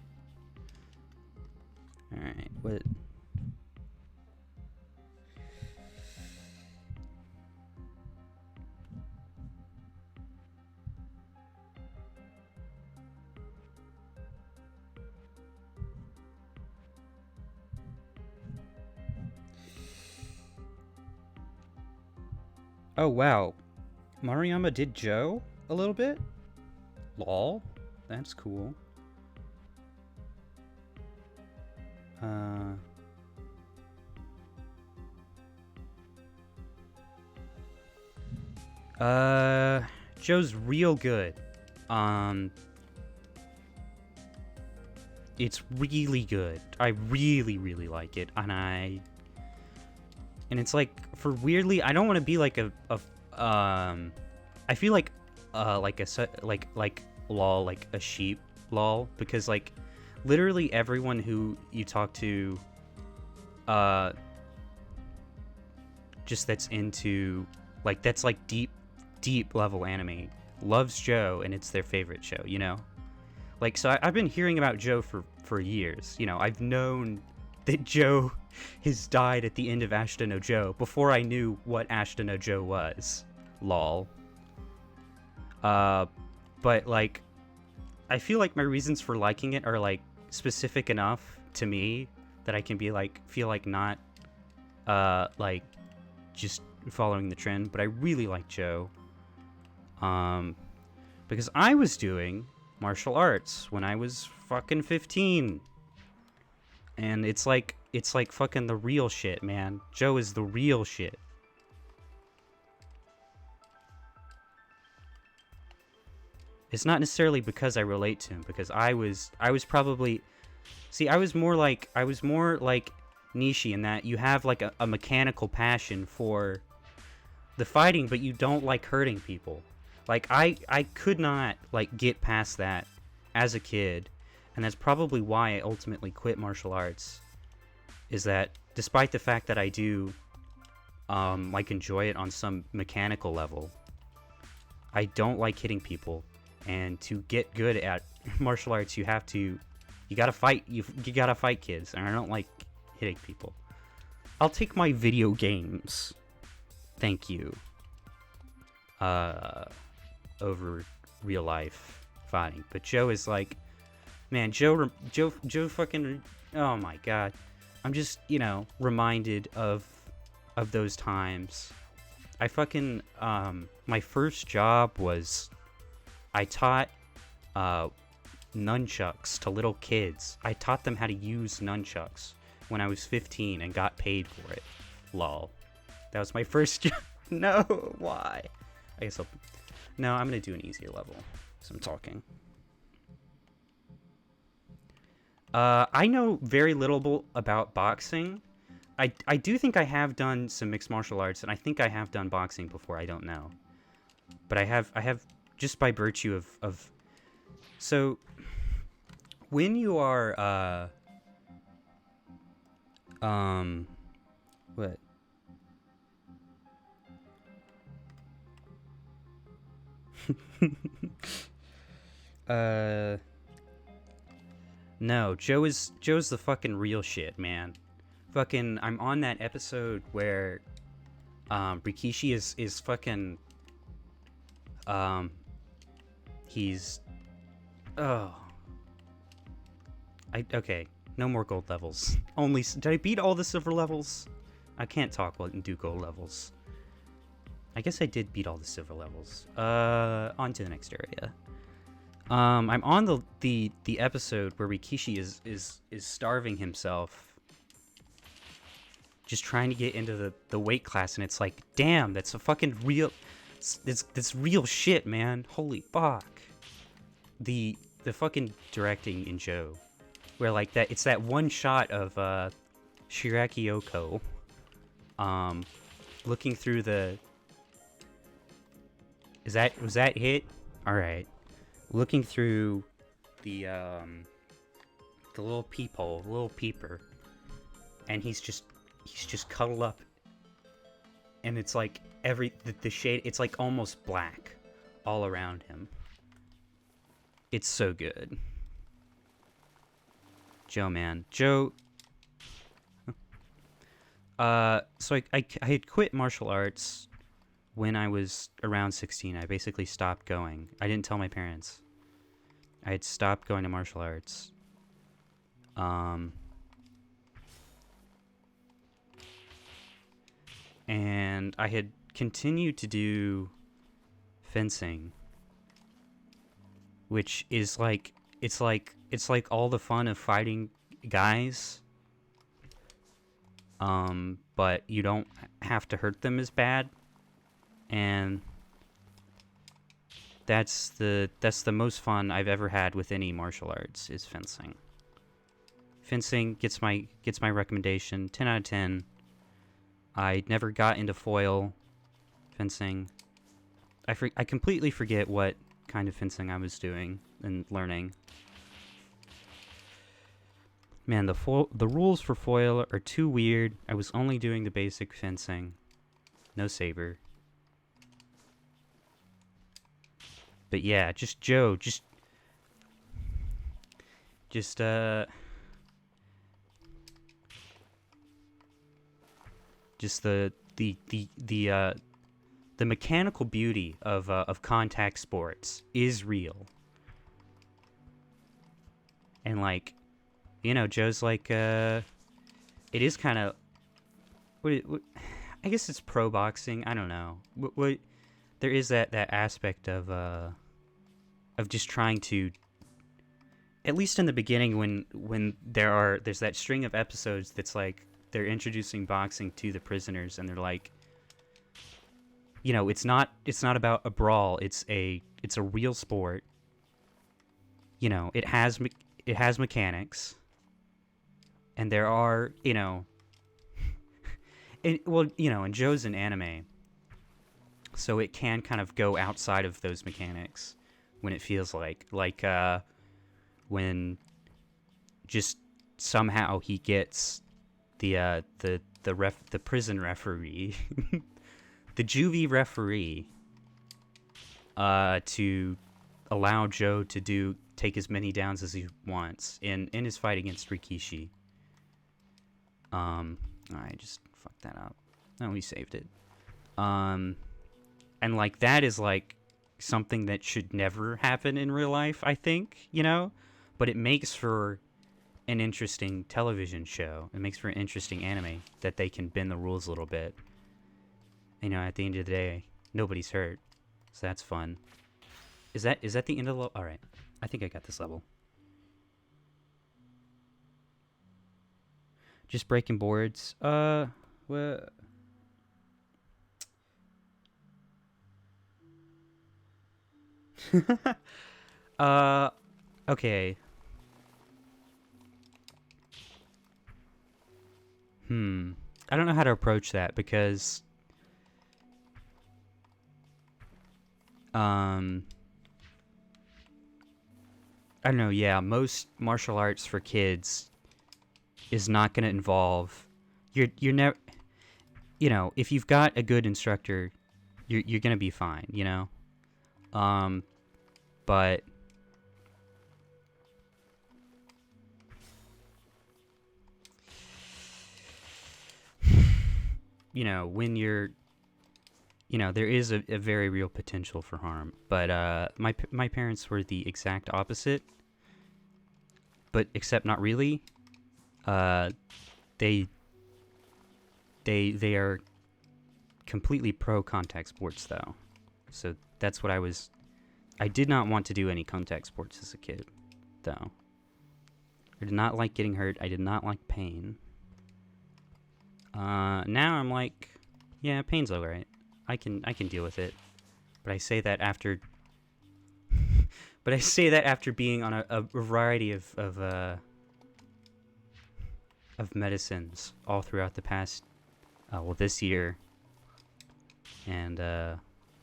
Alright, what... Oh, wow. Maruyama did Joe a little bit? Lol. That's cool. Joe's real good. It's really good. I really, really like it, and it's like, for weirdly, I don't want to be like I feel like lol, like a sheep lol, because like literally everyone who you talk to, just that's into, like, that's like deep level anime, loves Joe, and it's their favorite show, you know? Like, so I've been hearing about Joe for years, you know? I've known that Joe has died at the end of Ashita no Joe before I knew what Ashita no Joe was. Lol. But, like, I feel like my reasons for liking it are, like, specific enough to me that I can be, like, feel like not, like, just following the trend, but I really like Joe. Because I was doing martial arts when I was fucking 15. And it's like fucking the real shit, man. Joe is the real shit. It's not necessarily because I relate to him, because I was probably, see, I was more like Nishi in that you have like a mechanical passion for the fighting, but you don't like hurting people. Like I could not like get past that as a kid, and that's probably why I ultimately quit martial arts. Is that despite the fact that I do like enjoy it on some mechanical level, I don't like hitting people. And to get good at martial arts, you gotta fight. You gotta fight kids, and I don't like hitting people. I'll take my video games, thank you, over real life fighting. But Joe is like, man, Joe fucking, oh my god. I'm just, reminded of those times. I fucking, my first job was, I taught nunchucks to little kids. I taught them how to use nunchucks when I was 15 and got paid for it. Lol. That was my first job. No, why? I guess no, I'm gonna do an easier level, so I'm talking. I know very little about boxing. I do think I have done some mixed martial arts, and I think I have done boxing before. I don't know, but I have just by virtue of so when you are what no, Joe's the fucking real shit, man. Fucking, I'm on that episode where Rikishi is fucking he's okay, no more gold levels. Only did I beat all the silver levels? I can't talk and do gold levels. I guess I did beat all the silver levels. On to the next area. I'm on the episode where Rikishi is starving himself, just trying to get into the weight class, and it's like, damn, that's a fucking real, that's real shit, man. Holy fuck. The fucking directing in Joe, where like that, it's that one shot of Shiraki Yoko, looking through the. Was that hit? All right. Looking through the little peephole, little peeper, and he's just cuddled up, and it's like the shade, it's like almost black all around him. It's so good. Joe, man. Joe. So I had quit martial arts when I was around 16. I basically stopped going. I didn't tell my parents. I had stopped going to martial arts. And I had continued to do fencing, which is like, it's like all the fun of fighting guys, but you don't have to hurt them as bad, and that's the most fun I've ever had with any martial arts, is fencing. Fencing gets my recommendation, 10 out of 10. I never got into foil fencing. I completely forget what kind of fencing I was doing and learning. Man, the rules for foil are too weird. I was only doing the basic fencing. No saber. But yeah, just Joe, just the mechanical beauty of contact sports is real. And like, Joe's like, it is kind of, I guess it's pro boxing. I don't know. What there is that aspect of just trying to, at least in the beginning, when there's that string of episodes that's like they're introducing boxing to the prisoners, and they're like, you know, it's not about a brawl. It's a real sport. You know, it has mechanics, and there are, you know, well, you know, and Joe's an anime, so it can kind of go outside of those mechanics when it feels like when just somehow he gets the prison referee, the juvie referee, to allow Joe to take as many downs as he wants in his fight against Rikishi. I just fucked that up. No, we saved it. And like that is like something that should never happen in real life, I think, you know? But it makes for an interesting television show. It makes for an interesting anime that they can bend the rules a little bit. You know, at the end of the day, nobody's hurt. So that's fun. Is that the end of the level? Alright. I think I got this level. Just breaking boards. What? Okay. I don't know how to approach that because I don't know, yeah, most martial arts for kids is not going to involve you're never, you know, if you've got a good instructor, you're going to be fine, you know? But you know, when you're, you know, there is a very real potential for harm. But my parents were the exact opposite. But except not really. They are completely pro contact sports though. So that's what I did not want to do any contact sports as a kid, though. I did not like getting hurt. I did not like pain. Now I'm like, yeah, pain's alright. I can deal with it. But I say that after being on a variety of medicines all throughout the past this year and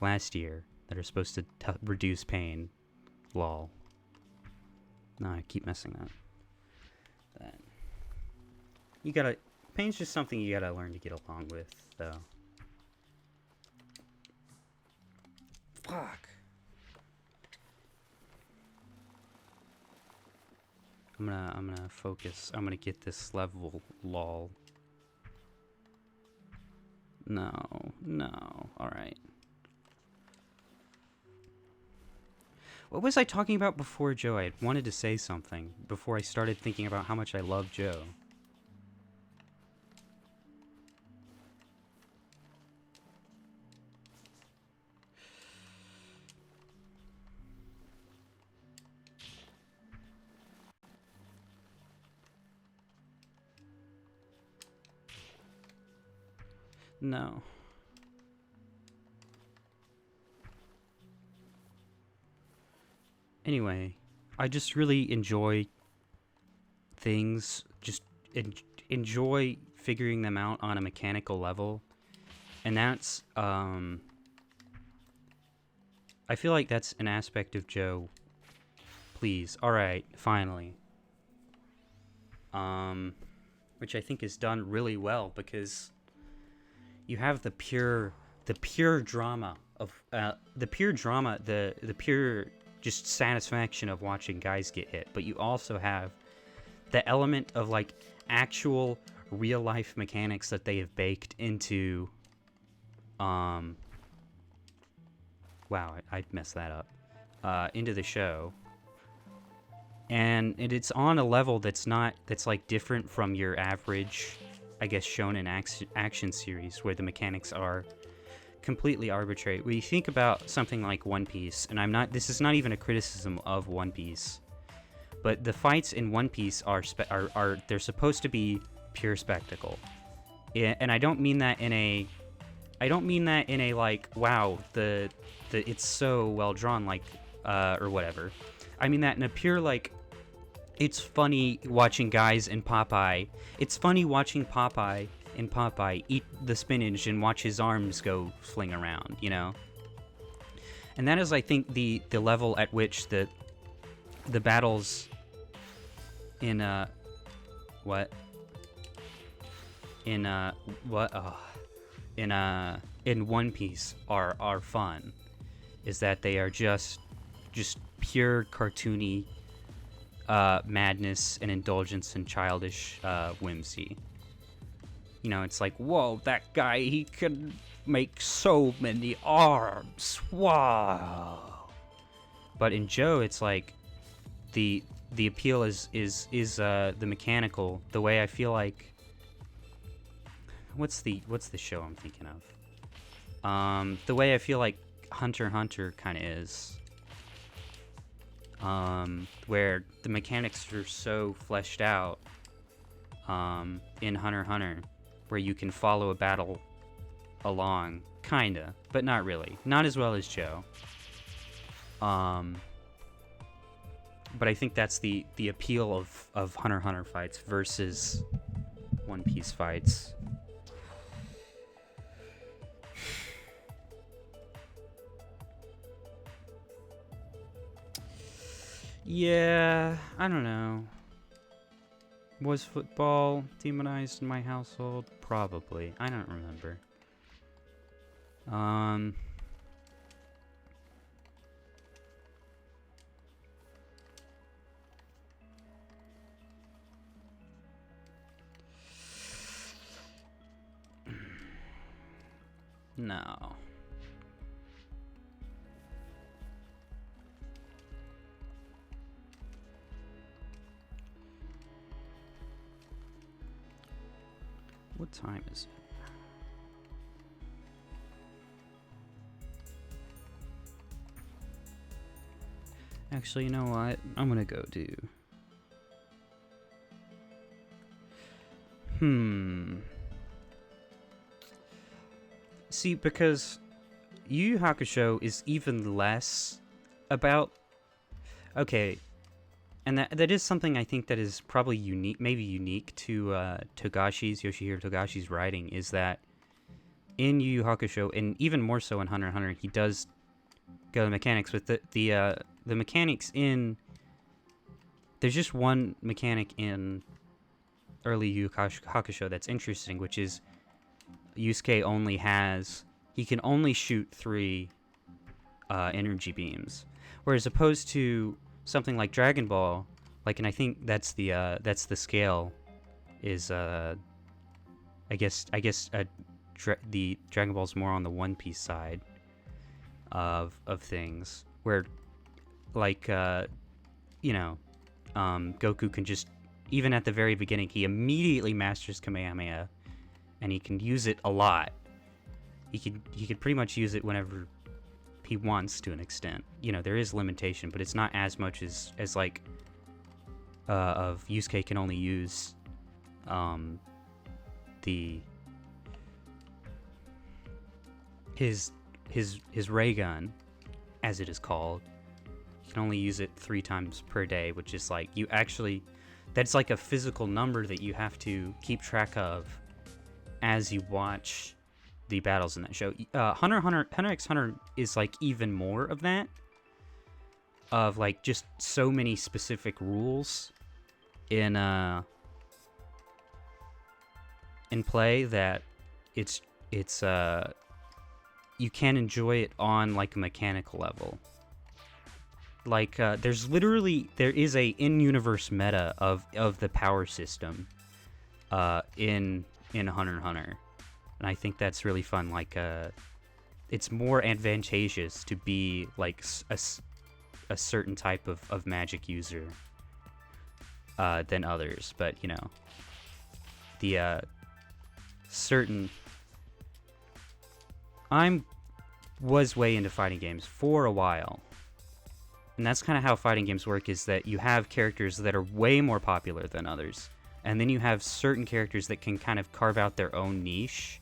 last year that are supposed to reduce pain. Lol. No, I keep messing up. Pain's just something you gotta learn to get along with, though. Fuck. I'm gonna focus. I'm gonna get this level, lol. No. Alright. What was I talking about before Joe? I wanted to say something before I started thinking about how much I love Joe. No. Anyway, I just really enjoy things, just enjoy figuring them out on a mechanical level. And that's, I feel like that's an aspect of Joe. Please. Alright, finally. Which I think is done really well because you have the pure drama of, the pure just satisfaction of watching guys get hit, but you also have the element of like actual real life mechanics that they have baked into wow, I messed that up, into the show, and it's on a level that's like different from your average I guess, shonen action series where the mechanics are completely arbitrary. We think about something like One Piece, and this is not even a criticism of One Piece, but the fights in One Piece are they're supposed to be pure spectacle. And I don't mean that in a like, wow, the it's so well drawn, like, or whatever. I mean that in a pure, like, it's funny watching guys in Popeye. It's funny watching Popeye in Popeye eat the spinach and watch his arms go fling around, you know? And that is, I think, the level at which the battles in in One Piece are fun, is that they are just pure cartoony madness and indulgence and childish whimsy. You know, it's like, whoa, that guy, he can make so many arms. Wow. But in Joe, it's like the appeal is the mechanical. The way I feel like, what's the show I'm thinking of? The way I feel like Hunter x Hunter kind of is. Where the mechanics are so fleshed out in Hunter x Hunter, where you can follow a battle along, kinda, but not really. Not as well as Joe. But I think that's the appeal of Hunter x Hunter fights versus One Piece fights. Yeah, I don't know. Was football demonized in my household? Probably. I don't remember. No. What time is it? Actually, you know what? I'm gonna go do... See, because Yu Yu Hakusho is even less about... Okay, and that is something I think that is probably unique, maybe unique to Yoshihiro Togashi's writing, is that in Yu Yu Hakusho, and even more so in Hunter x Hunter, he does go to mechanics, but the mechanics in... There's just one mechanic in early Yu Yu Hakusho that's interesting, which is Yusuke only has... He can only shoot 3 energy beams, whereas opposed to something like Dragon Ball, like, and I think that's the scale, is I guess the Dragon Ball's more on the One Piece side of things, where, like, Goku can just, even at the very beginning, he immediately masters Kamehameha, and he can use it a lot. He could pretty much use it whenever he wants, to an extent. You know, there is limitation, but it's not as much as like of Yusuke can only use his ray gun, as it is called. You can only use it 3 times per day, which is like, that's like a physical number that you have to keep track of as you watch the battles in that show. Hunter x Hunter is like even more of that, of like just so many specific rules in play that it's you can enjoy it on like a mechanical level. Like there is a in-universe meta of the power system in Hunter x Hunter. And I think that's really fun. Like, it's more advantageous to be like a certain type of magic user than others. But you know, certain... was way into fighting games for a while. And that's kind of how fighting games work, is that you have characters that are way more popular than others. And then you have certain characters that can kind of carve out their own niche.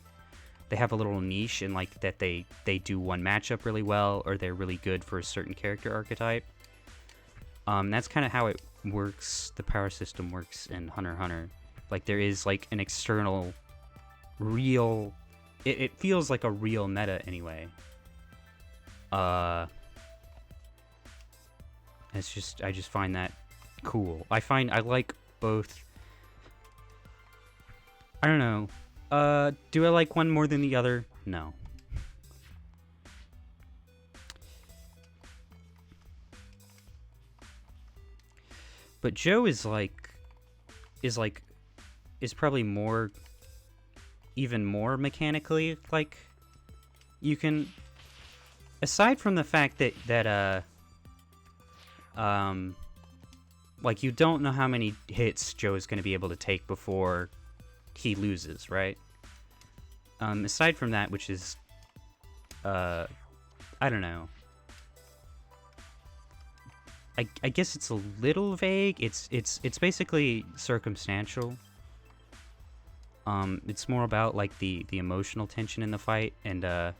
They have a little niche in, like, that they do one matchup really well, or they're really good for a certain character archetype. That's kind of how it works, the power system works in Hunter x Hunter. Like, there is, like, an external, real... It feels like a real meta, anyway. It's just... I just find that cool. I like both... I don't know. Do I like one more than the other? No. But Joe is probably more, even more mechanically, like, you can, aside from the fact that like, you don't know how many hits Joe is going to be able to take before he loses, right? Aside from that, which is, I don't know. I guess it's a little vague. It's basically circumstantial. It's more about, like, the emotional tension in the fight, and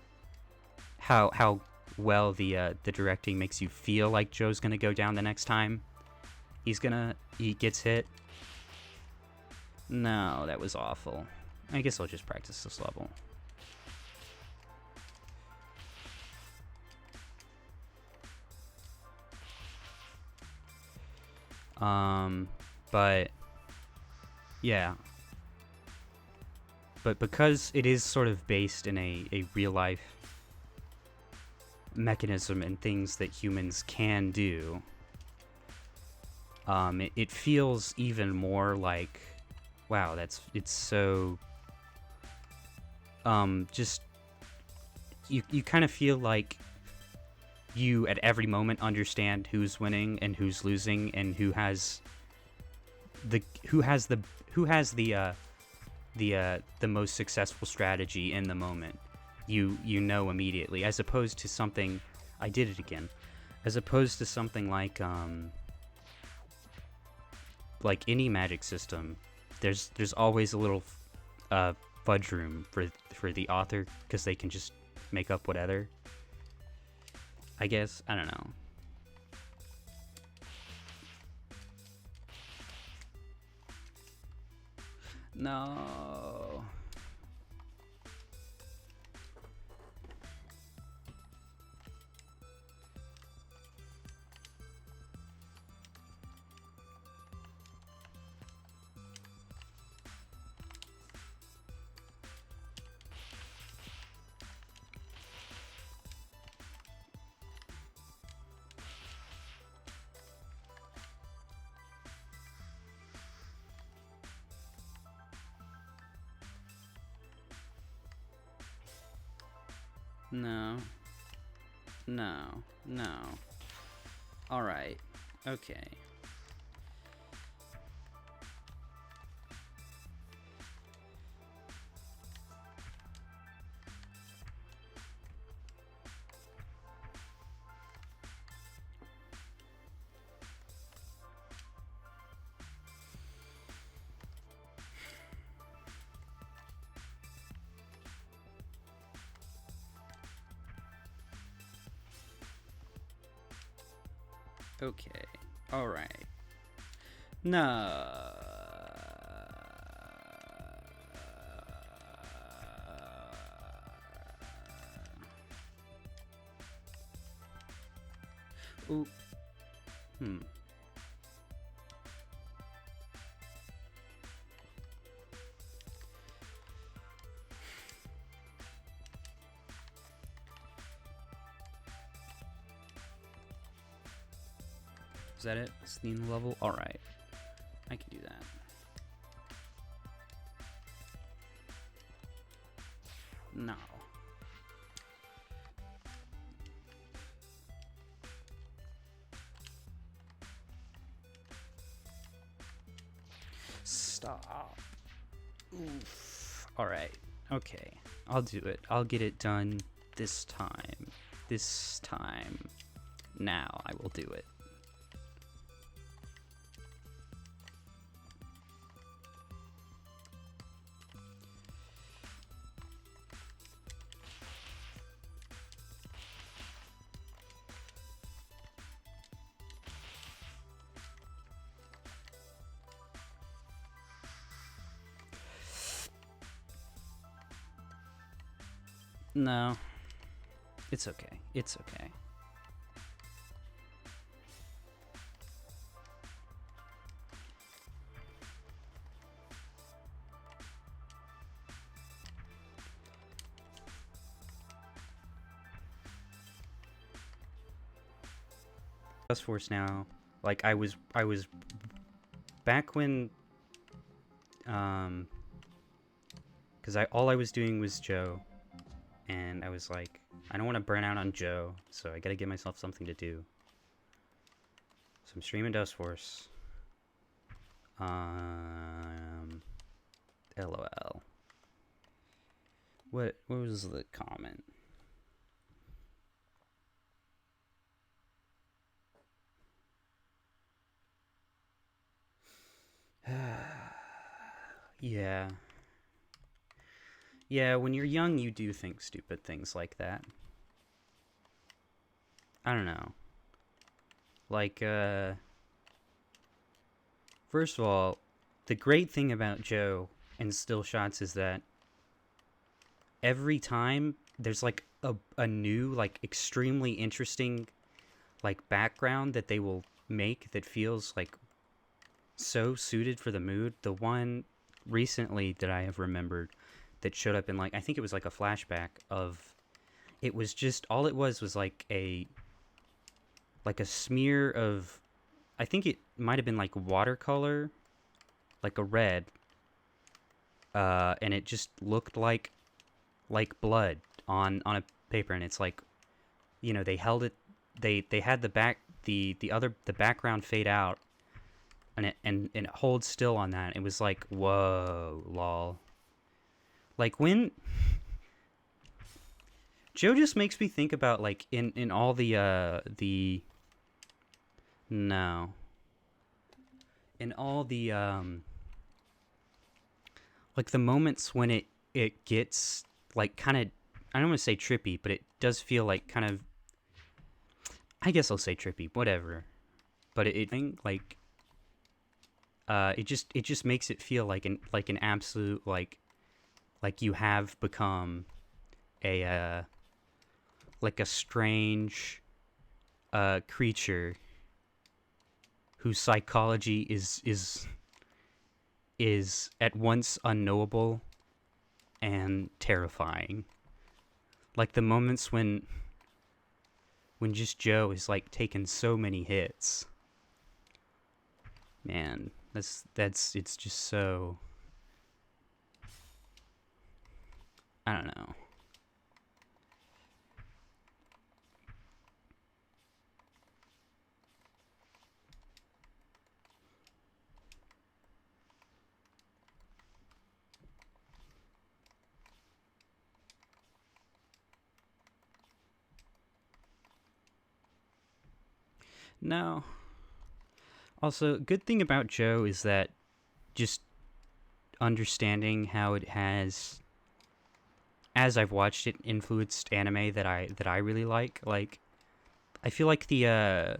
how well the directing makes you feel like Joe's gonna go down the next time he gets hit. No, that was awful. I guess I'll just practice this level. But yeah. But because it is sort of based in a real life mechanism and things that humans can do, it feels even more like, wow, it's so, just, you kind of feel like you at every moment understand who's winning and who's losing, and who has the most successful strategy in the moment. You know immediately, as opposed to something, I did it again, as opposed to something like any magic system. There's always a little fudge room for the author, because they can just make up whatever. I guess, I don't know. No. No. No. No. Alright. Okay. Okay. Alright. No. Ooh. Is that it? It's the level? Alright. I can do that. No. Stop. Oof. Alright. Okay. I'll do it. I'll get it done this time. This time. Now I will do it. No. It's okay. It's okay. Dustforce now. Like I was back when because all I was doing was Joe, and I was like, I don't want to burn out on Joe, so I gotta give myself something to do. So I'm streaming Dustforce. LOL. What was the comment? Yeah. Yeah, when you're young, you do think stupid things like that. I don't know. Like, first of all, the great thing about Joe and still shots is that every time there's like a new, like extremely interesting like background that they will make that feels like so suited for the mood. The one recently that I have remembered that showed up in like, I think it was like a flashback of, it was just, all it was like a smear of, I think it might have been like watercolor, like a red, and it just looked like blood on a paper, and it's like, you know, they held it, they had the background fade out, and it holds still on that. It was like, whoa, lol. Like when Joe just makes me think about like in all the no, in all the like the moments when it gets like kind of, I don't want to say trippy, but it does feel like kind of, I guess I'll say trippy, whatever. But it like it just makes it feel like an absolute like you have become a like a strange creature whose psychology is at once unknowable and terrifying. Like the moments when just Joe is like taking so many hits. Man, that's it's just so, I don't know. No. Also, good thing about Joe is that just understanding how it has, as I've watched it, influenced anime that I really like. Like, I feel like the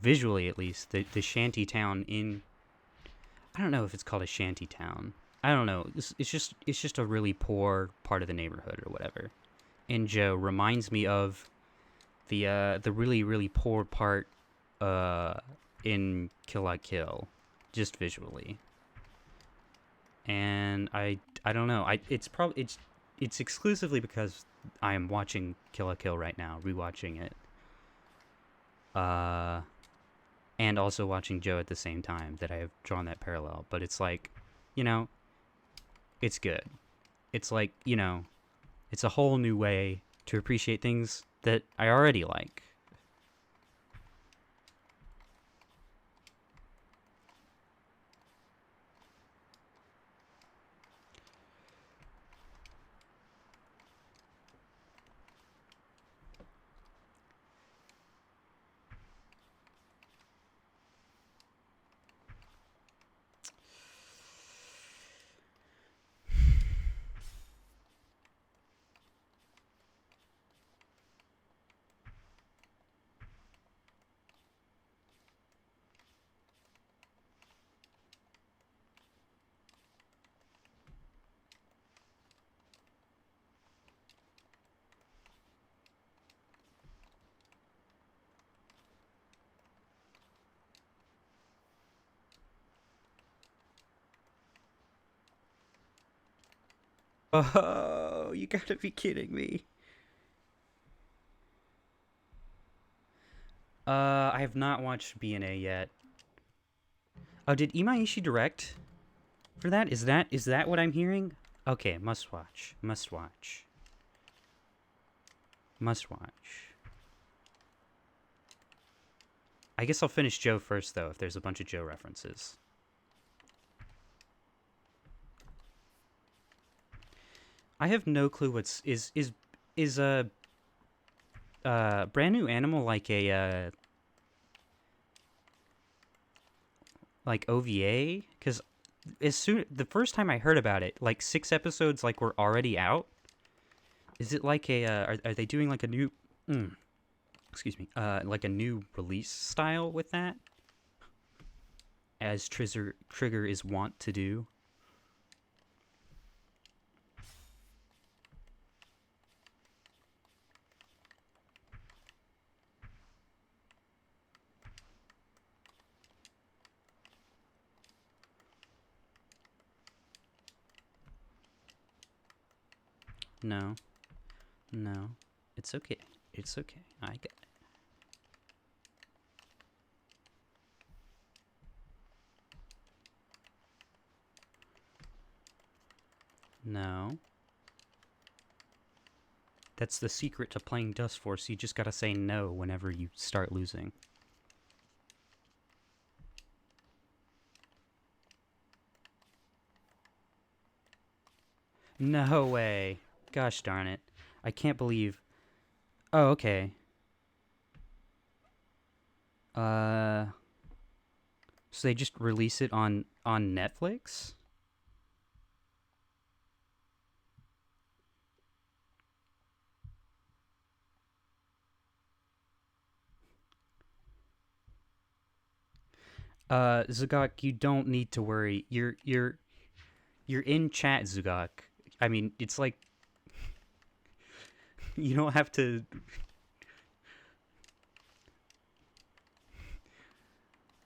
visually at least, the shanty town in, I don't know if it's called a shanty town. I don't know. It's just a really poor part of the neighborhood or whatever. And Joe reminds me of the really really poor part in Kill la Kill, just visually. And I don't know. It's exclusively because I am watching Kill la Kill right now, rewatching it. And also watching Joe at the same time that I have drawn that parallel. But it's like, you know, it's good. It's like, you know, it's a whole new way to appreciate things that I already like. Oh, you gotta be kidding me. I have not watched BNA yet. Oh, did Imaishi direct for that? Is that what I'm hearing? Okay, must watch. Must watch. Must watch. I guess I'll finish Joe first, though, if there's a bunch of Joe references. I have no clue what's... Is a brand new animal like a... like OVA? Because the first time I heard about it, like 6 episodes like were already out. Is it like a... are they doing like a new... excuse me, like a new release style with that, as Trigger is wont to do. No, no, it's okay. It's okay. I get it. No. That's the secret to playing Dustforce. You just gotta say no whenever you start losing. No way. Gosh darn it. I can't believe... Oh, okay. So they just release it on Netflix? Zugak, you don't need to worry. You're in chat, Zugak. I mean, it's like you don't have to.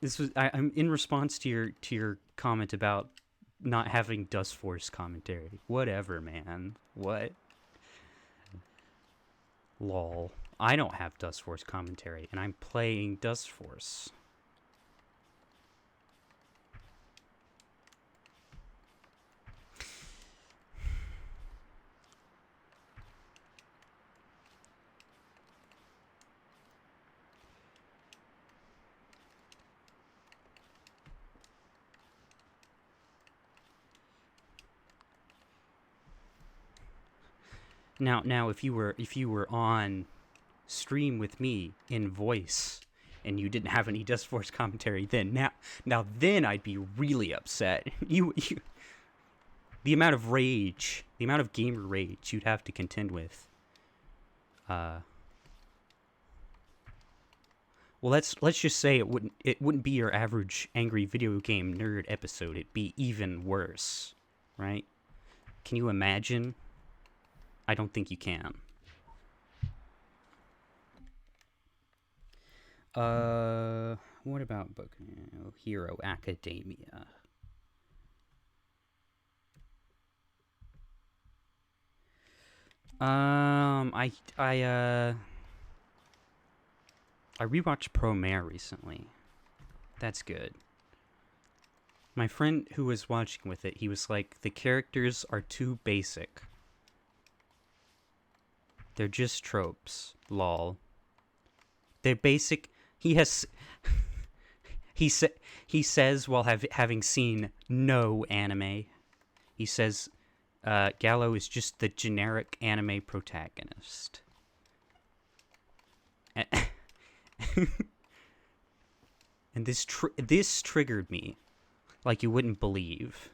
This was I'm in response to your comment about not having Dustforce commentary. Whatever, man. What? Lol. I don't have Dustforce commentary, and I'm playing Dustforce. Now, if you were on stream with me in voice, and you didn't have any Dustforce commentary, then then I'd be really upset. You the amount of rage, the amount of gamer rage you'd have to contend with. Well, let's just say it wouldn't be your average angry video game nerd episode. It'd be even worse, right? Can you imagine? I don't think you can. What about Boku no Hero Academia? I rewatched Promare recently. That's good. My friend who was watching with it, he was like, the characters are too basic. They're just tropes. Lol. They're basic. He has... he says while having seen no anime, he says Gallo is just the generic anime protagonist. And this triggered me like you wouldn't believe.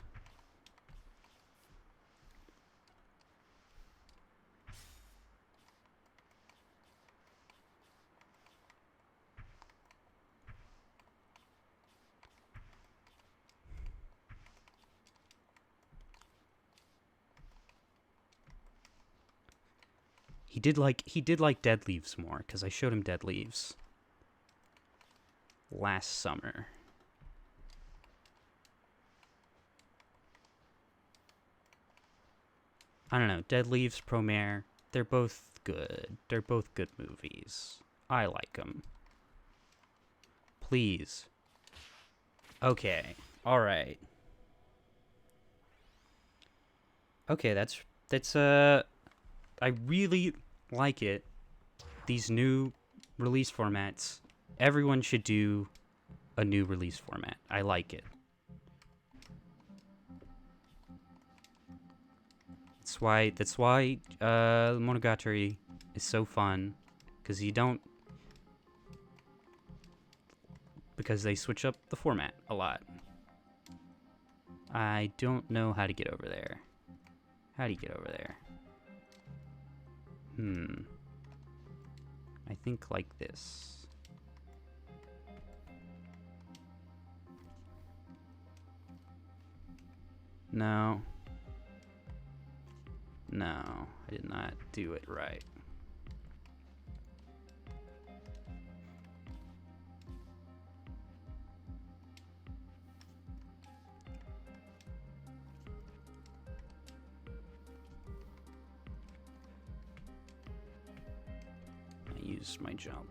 He did like Dead Leaves more, because I showed him Dead Leaves last summer. I don't know, Dead Leaves, Promare, they're both good. They're both good movies. I like them. Please. Okay. All right. Okay, that's I really like it. These new release formats. Everyone should do a new release format. I like it. That's why Monogatari is so fun, because because they switch up the format a lot. I don't know how to get over there. How do you get over there? I think like this. No. No, I did not do it right. I used my jump.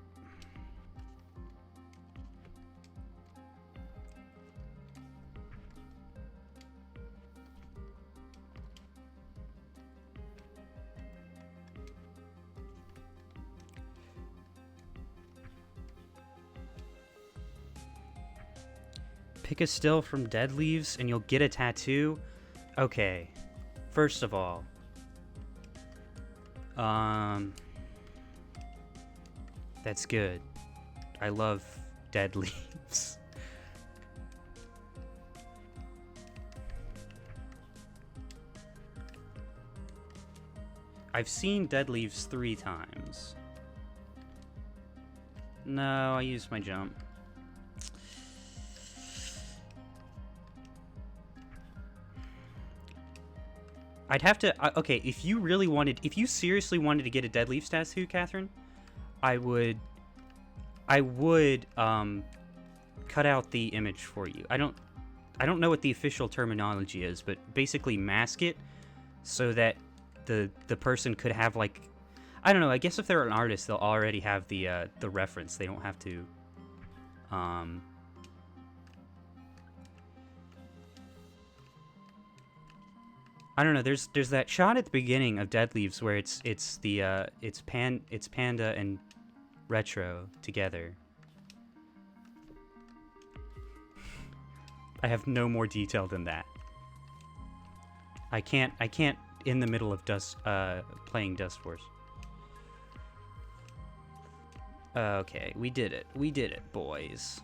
Pick a still from Dead Leaves and you'll get a tattoo? Okay. First of all, that's good. I love Dead Leaves. I've seen Dead Leaves 3 times. No, I used my jump. I'd have to... okay, if you seriously wanted to get a Dead Leaves tattoo, Catherine, I would cut out the image for you. I don't know what the official terminology is, but basically mask it so that the person could have, like... I don't know, I guess if they're an artist, they'll already have the reference. They don't have to... I don't know. There's that shot at the beginning of Dead Leaves where it's Panda and Retro together. I have no more detail than that. I can't in the middle of playing Dustforce. Okay, we did it. We did it, boys.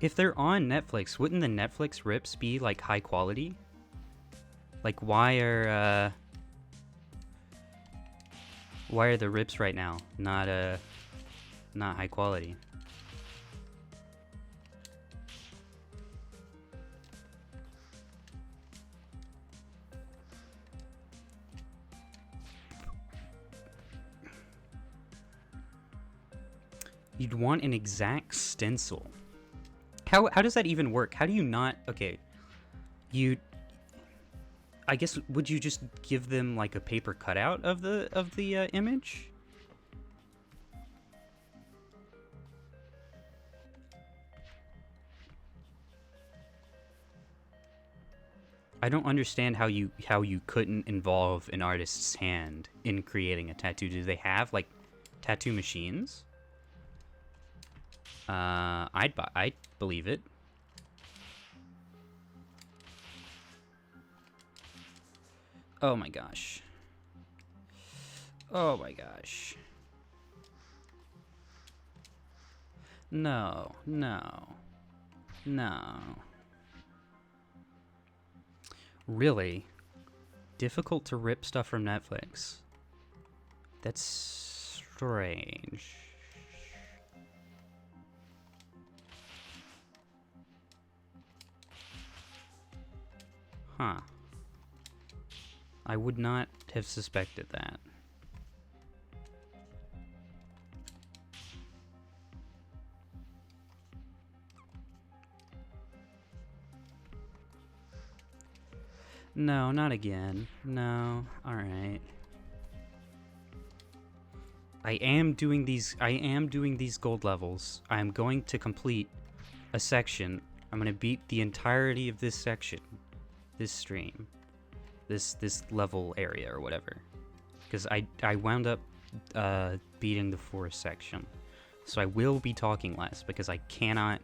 If they're on Netflix, wouldn't the Netflix rips be like high quality? Like why are the rips right now not high quality? You'd want an exact stencil. How does that even work? How do you not... Okay, I guess, would you just give them like a paper cutout of the image? I don't understand how you couldn't involve an artist's hand in creating a tattoo. Do they have like tattoo machines? I'd believe it. Oh my gosh. Oh my gosh. No, no, no. Really? Difficult to rip stuff from Netflix. That's strange. Huh. I would not have suspected that. No, not again. No. Alright. I am doing these gold levels. I am going to complete a section. I'm gonna beat the entirety of this section. This stream. This level area or whatever. Because I wound up beating the forest section. So I will be talking less because I cannot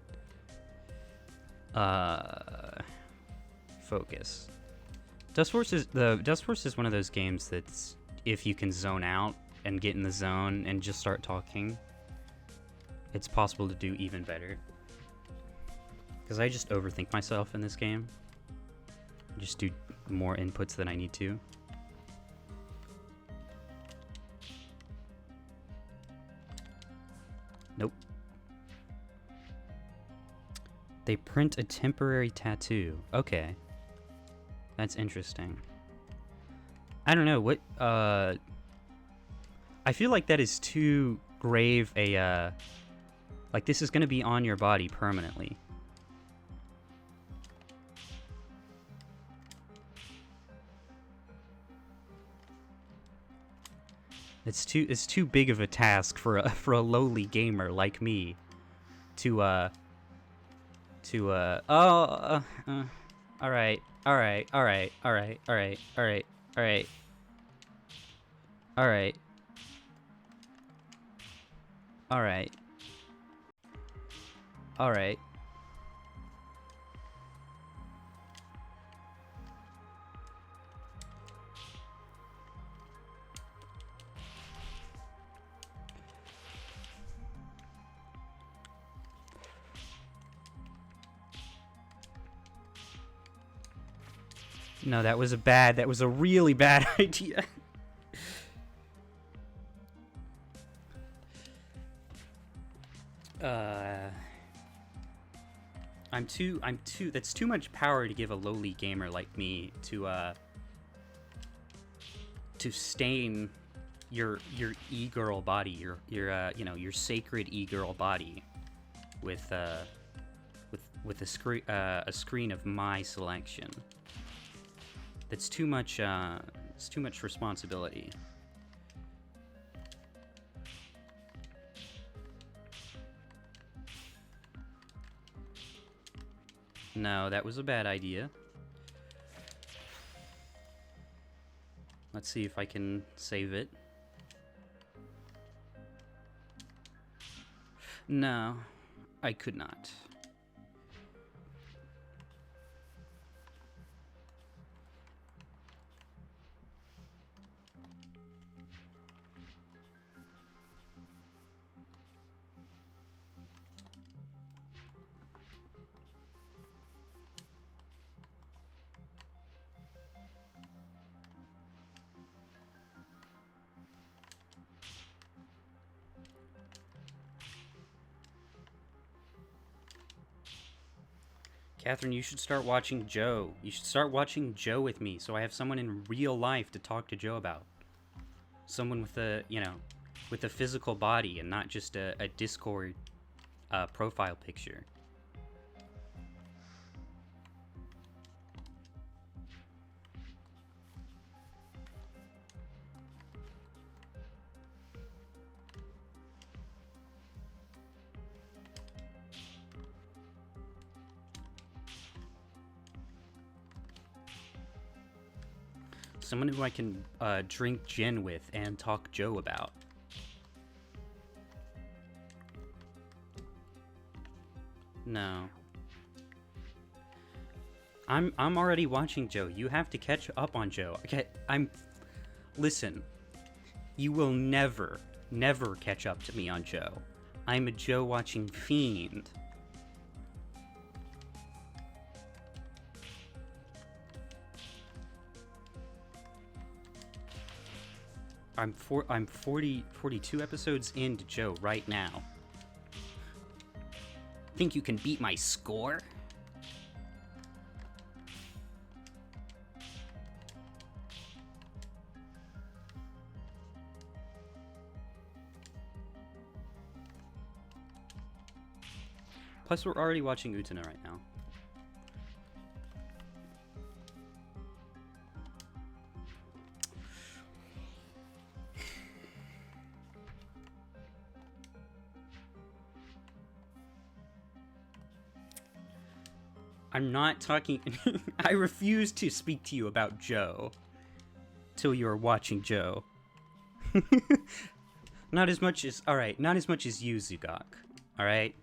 focus. Dustforce is one of those games that's, if you can zone out and get in the zone and just start talking, it's possible to do even better. Because I just overthink myself in this game. I just do more inputs than I need to. Nope. They print a temporary tattoo. Okay. That's interesting. I don't know, what, I feel like that is too grave a, like this is gonna be on your body permanently. It's too big of a task for a lowly gamer like me to all right. No, that was a really bad idea. That's too much power to give a lowly gamer like me to stain your e-girl body, your your sacred e-girl body with a screen of my selection. That's too much, it's too much responsibility. No, that was a bad idea. Let's see if I can save it. No, I could not. Catherine, you should start watching Joe. You should start watching Joe with me, so I have someone in real life to talk to Joe about. Someone with a, with a physical body and not just a Discord profile picture. Someone who I can drink gin with and talk Joe about. No. I'm already watching Joe. You have to catch up on Joe. Okay, listen. You will never catch up to me on Joe. I'm a Joe watching fiend. I'm 42 episodes into Joe right now. Think you can beat my score? Plus, we're already watching Utena right now. I'm not talking. I refuse to speak to you about Joe till you are watching Joe. Not as much as. Alright, not as much as you, Zugok. Alright?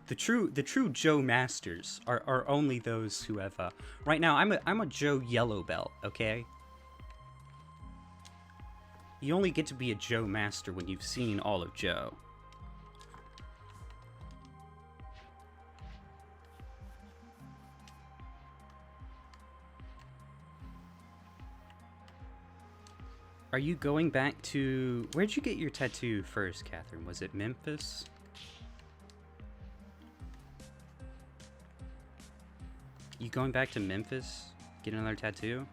The true Joe masters are only those who have right now I'm a Joe yellow belt, okay? You only get to be a Joe master when you've seen all of Joe. Are you going back to... Where'd you get your tattoo first, Catherine? Was it Memphis? You going back to Memphis? Get another tattoo?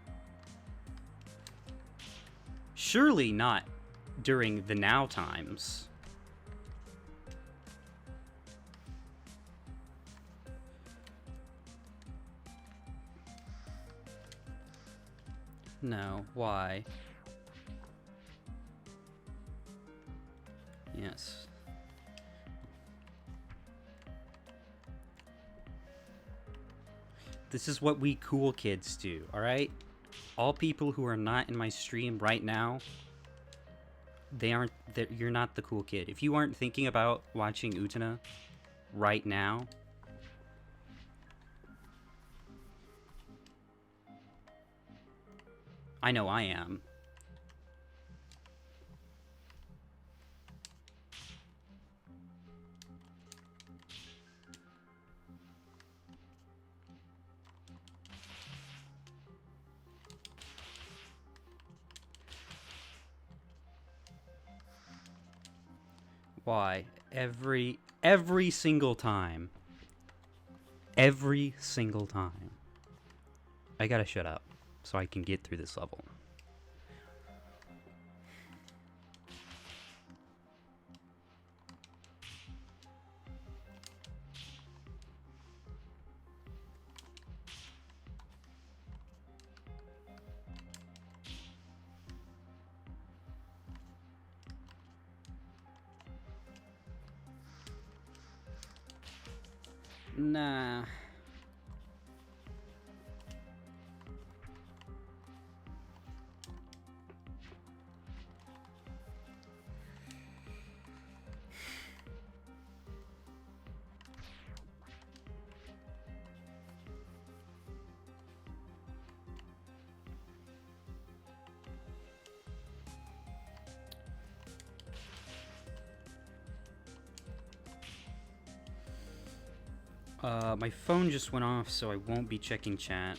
Surely not during the now times. No, why? Yes. This is what we cool kids do, alright? All people who are not in my stream right now, you're not the cool kid. If you aren't thinking about watching Utena right now, I know I am. Why? Every single time. Every single time. I gotta shut up so I can get through this level. Nah. My phone just went off, so I won't be checking chat.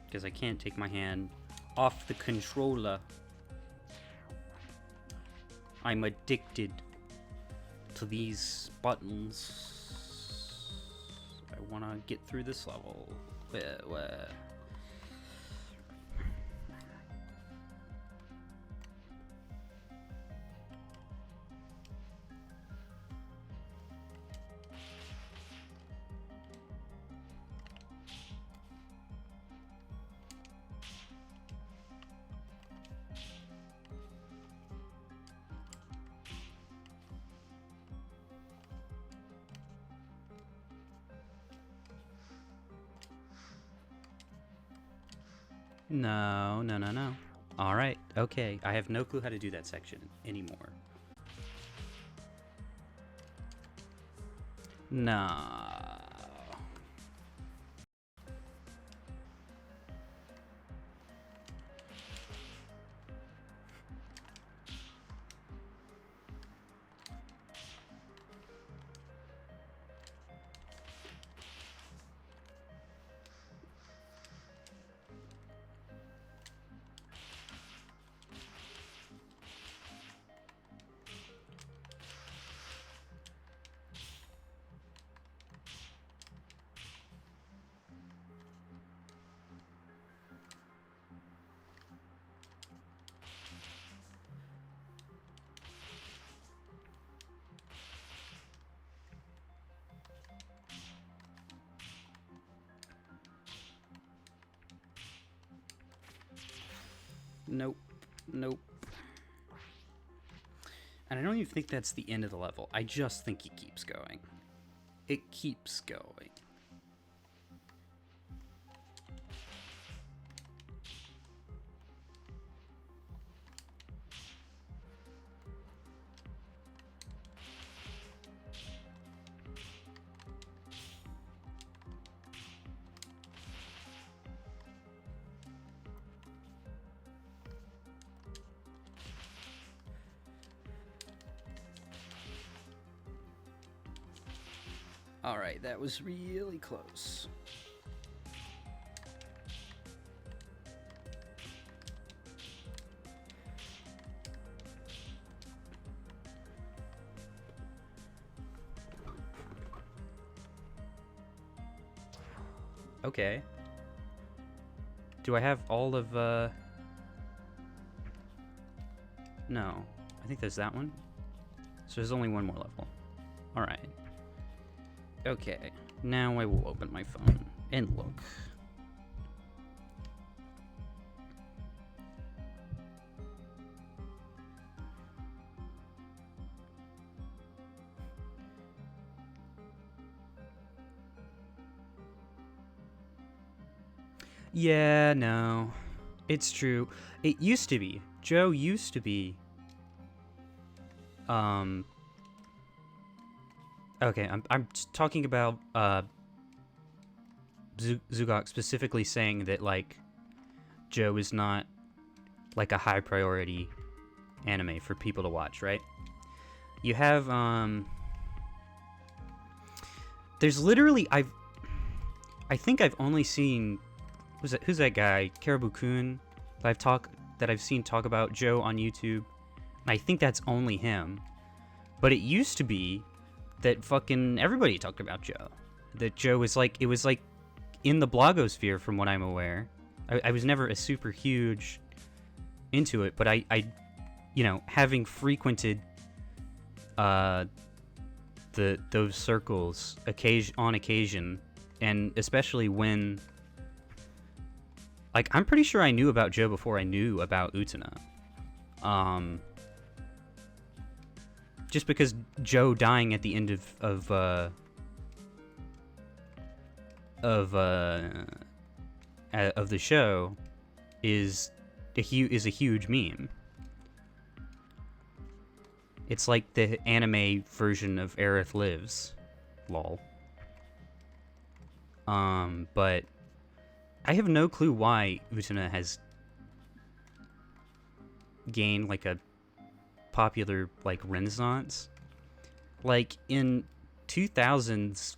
Because I can't take my hand off the controller. I'm addicted to these buttons. I want to get through this level. Where? No. Alright, okay. I have no clue how to do that section anymore. Nah. Nope. And I don't even think that's the end of the level. I just think it keeps going. It keeps going. Alright, that was really close. Okay. Do I have all of, No. I think there's that one. So there's only one more level. Alright. Okay. Now I will open my phone and look. Yeah, no. It's true. It used to be. Joe used to be. Okay, I'm talking about Zugok specifically saying that like Joe is not like a high priority anime for people to watch, right? You have there's literally I think I've only seen who's that guy, Caribou-kun, that I've seen talk about Joe on YouTube. I think that's only him. But it used to be that fucking everybody talked about Joe. That Joe was like, it was like in the blogosphere from what I'm aware. I was never a super huge into it, but I you know, having frequented those circles on occasion, and especially when, like, I'm pretty sure I knew about Joe before I knew about Utena. Just because Joe dying at the end of the show is a huge meme. It's like the anime version of Aerith Lives, lol. But I have no clue why Utena has gained like a popular like renaissance. Like in 2000s,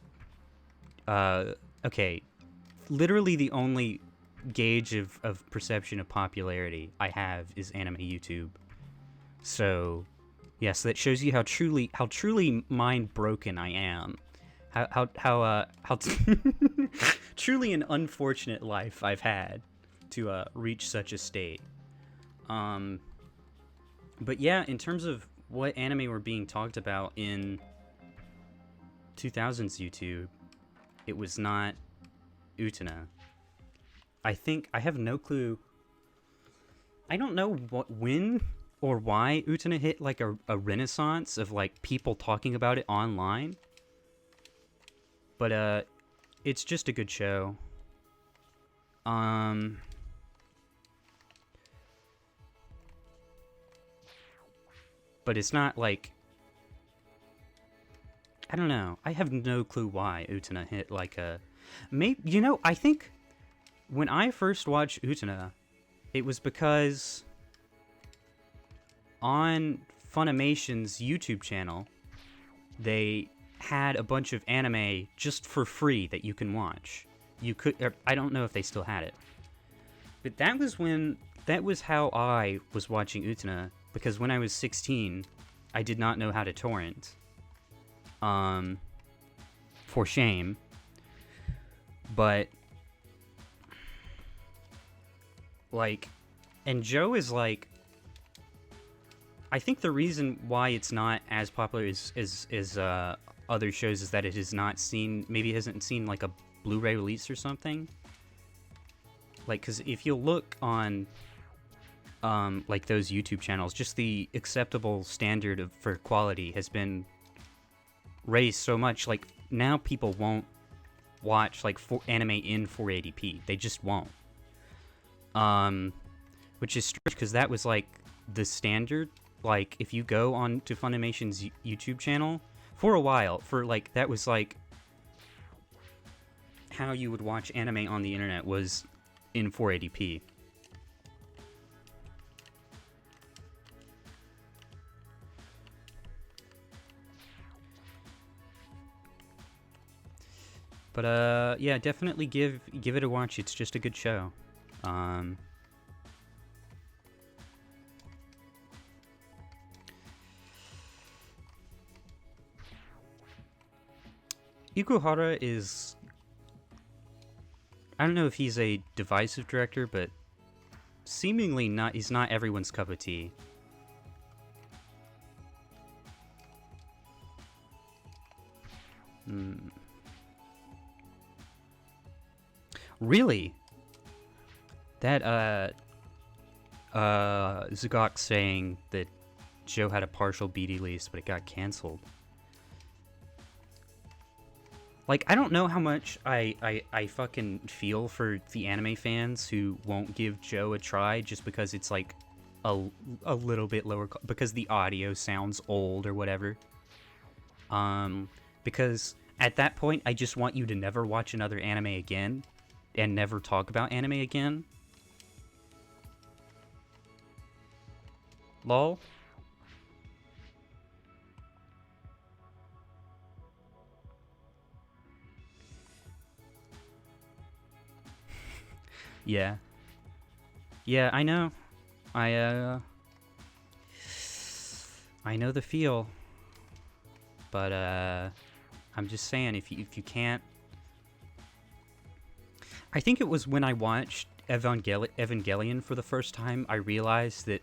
okay, literally the only gauge of perception of popularity I have is anime YouTube. So yes, that shows you how truly mind broken I am. How truly an unfortunate life I've had to reach such a state. But yeah, in terms of what anime were being talked about in 2000s YouTube, it was not Utena. I think I have no clue. I don't know when or why Utena hit like a renaissance of like people talking about it online. But it's just a good show. But it's not like, I don't know. I have no clue why Utena hit like a, maybe, you know, I think when I first watched Utena, it was because on Funimation's YouTube channel, they had a bunch of anime just for free that you can watch. You could, I don't know if they still had it, but that was how I was watching Utena, because when I was 16, I did not know how to torrent. For shame. But like, and Joe is like, I think the reason why it's not as popular as other shows is that it has not seen, maybe it hasn't seen like a Blu-ray release or something. Like, because if you look on like those YouTube channels, just the acceptable standard for quality has been raised so much. Like, now people won't watch like anime in 480p. They just won't. Which is strange, because that was like the standard. Like, if you go on to Funimation's YouTube channel for a while, for like, that was like how you would watch anime on the internet, was in 480p. But yeah, definitely give it a watch. It's just a good show. Ikuhara is... I don't know if he's a divisive director, but seemingly not. He's not everyone's cup of tea. Really? That Zugok saying that Joe had a partial BD lease, but it got canceled. Like, I don't know how much I fucking feel for the anime fans who won't give Joe a try just because it's like a little bit lower, because the audio sounds old or whatever. Because at that point, I just want you to never watch another anime again and never talk about anime again. Lol. Yeah. Yeah, I know. I know the feel. But I'm just saying, if you can't... I think it was when I watched Evangelion for the first time, I realized that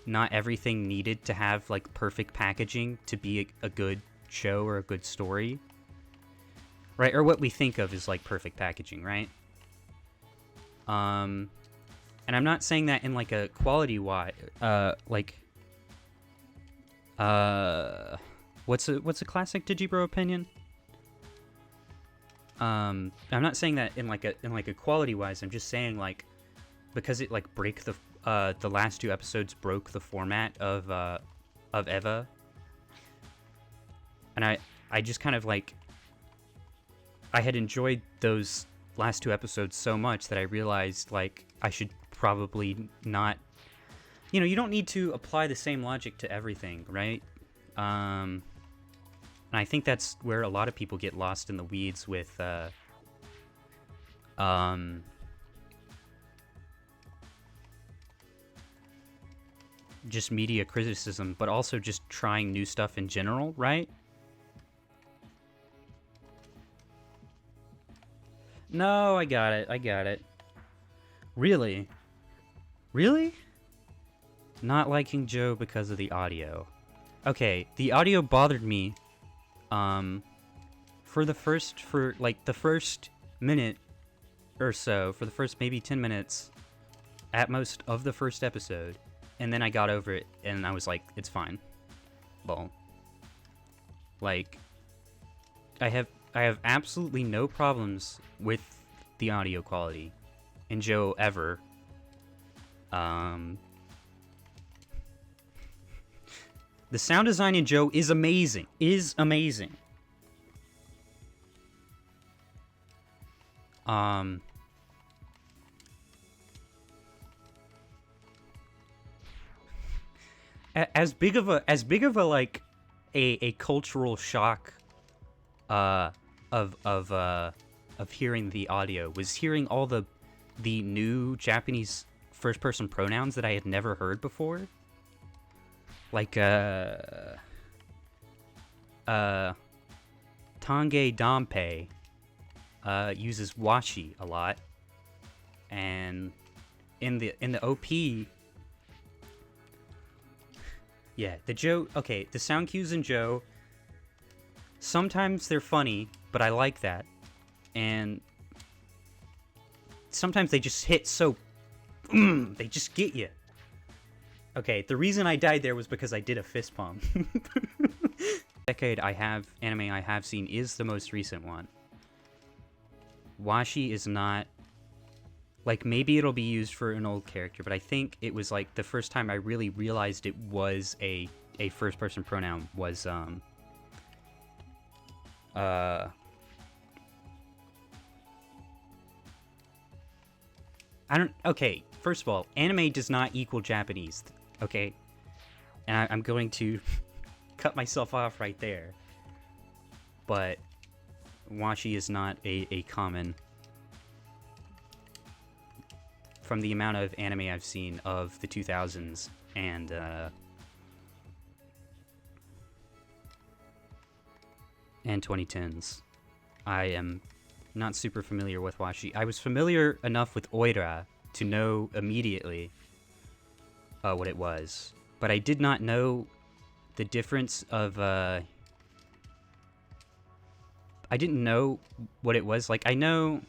not everything needed to have like perfect packaging to be a good show or a good story. Right? Or what we think of as like perfect packaging, right? And I'm not saying that in like a quality wise, what's a classic Digibro opinion? I'm not saying that in like a quality wise. I'm just saying like because it like the last two episodes broke the format of Eva, and I just kind of like I had enjoyed those last two episodes so much that I realized like I should probably not, you don't need to apply the same logic to everything, right? And I think that's where a lot of people get lost in the weeds with just media criticism, but also just trying new stuff in general, right? No, I got it. Really? Really? Not liking Joe because of the audio. Okay, the audio bothered me, for the first minute or so, for the first maybe 10 minutes, at most, of the first episode, and then I got over it, and I was like, it's fine. Well, like, I have absolutely no problems with the audio quality in Joe ever. The sound design in Joe is amazing. As big of a like a cultural shock of hearing the audio was hearing all the new Japanese first person pronouns that I had never heard before. Like Tange Dampe uses washi a lot, and in the OP, yeah, the sound cues in Joe, sometimes they're funny, but I like that, and sometimes they just hit so, they just get you. Okay, the reason I died there was because I did a fist pump. Decade anime I have seen is the most recent one. Washi is not, like, maybe it'll be used for an old character, but I think it was like the first time I really realized it was a first person pronoun was okay, first of all, anime does not equal Japanese, okay? And I'm going to cut myself off right there. But washi is not a common. From the amount of anime I've seen of the 2000s and 2010s, I am not super familiar with washi. I was familiar enough with oira to know immediately what it was, but I did not know the difference of I didn't know what it was. Like, I know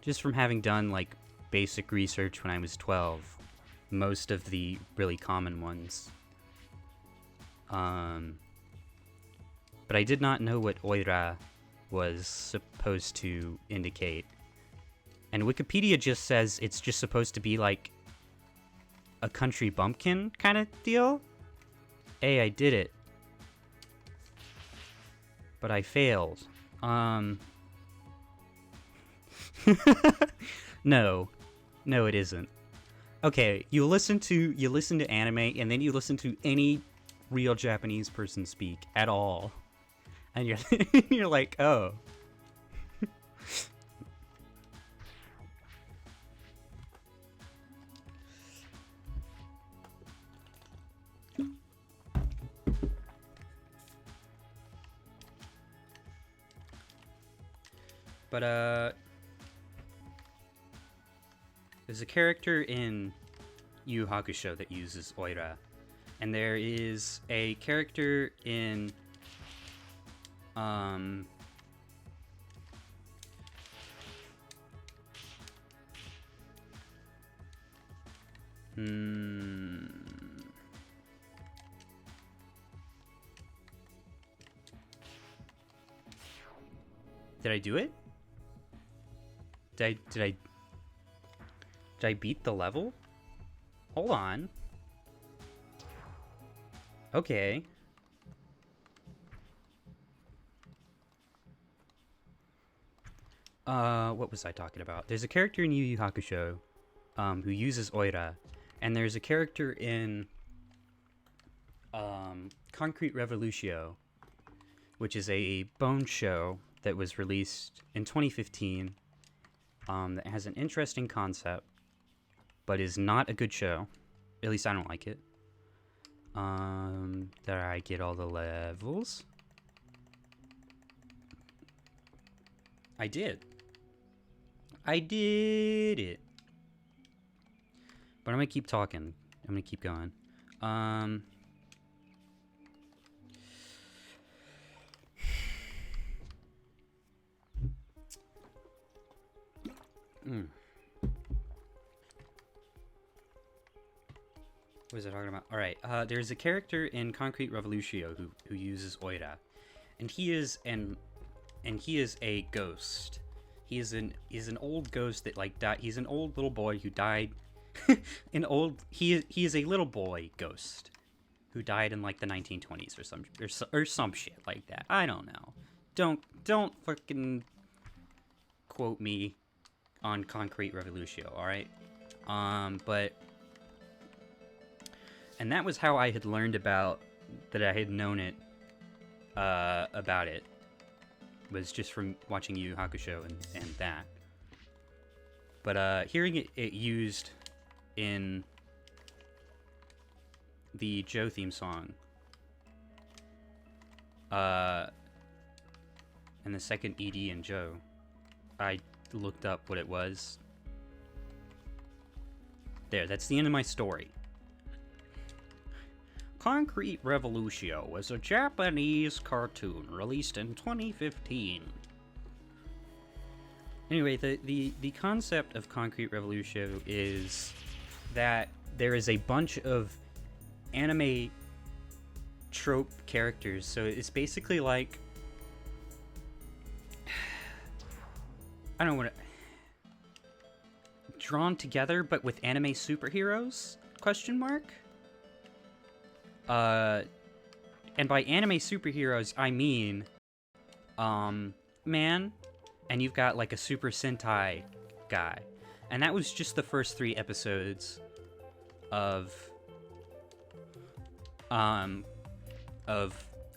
just from having done like basic research when I was 12, most of the really common ones. But I did not know what oira was supposed to indicate. And Wikipedia just says it's just supposed to be like a country bumpkin kind of deal. Hey, I did it. But I failed. No, it isn't. Okay, you listen to anime, and then you listen to any real Japanese person speak at all, and you're like, oh. But there's a character in Yu Yu Hakusho that uses oira, and there is a character in Did I do it? Did I beat the level? Hold on. Okay. What was I talking about? There's a character in Yu Yu Hakusho who uses oira, and there's a character in Concrete Revolution, which is a bone show that was released in 2015 that has an interesting concept, but is not a good show. At least I don't like it. Did I get all the levels? I did. I did it. But I'm gonna keep talking. I'm gonna keep going. What was I talking about? All right. There's a character in Concrete Revolution who uses oira, and he is a ghost. He is an old ghost that like died. He's an old little boy who died. He is a little boy ghost who died in like the 1920s or some shit like that. I don't know. Don't fucking quote me on Concrete Revolution, all right? But and that was how I had learned about that. I had known it about it was just from watching Yu Yu Hakusho and that. But hearing it used in the Joe theme song, and the second ED in Joe, I looked up what it was. There, that's the end of my story. Concrete Revolution was a Japanese cartoon released in 2015. Anyway, the concept of Concrete Revolution is that there is a bunch of anime trope characters. So it's basically like, I don't want to, drawn together but with anime superheroes? Question mark? And by anime superheroes, I mean, man, and you've got like a Super Sentai guy. And that was just the first 3 episodes of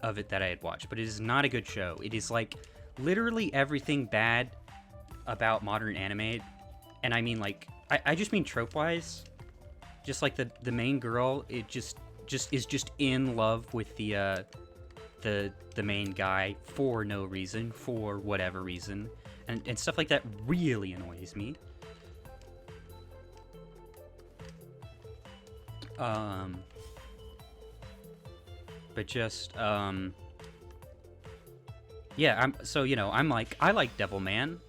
of it that I had watched, but it is not a good show. It is like literally everything bad about modern anime, and I mean like I just mean trope wise. Just like the main girl, it just is just in love with the main guy for no reason, for whatever reason, and stuff like that really annoys me. But just yeah, I'm like, I like Devilman.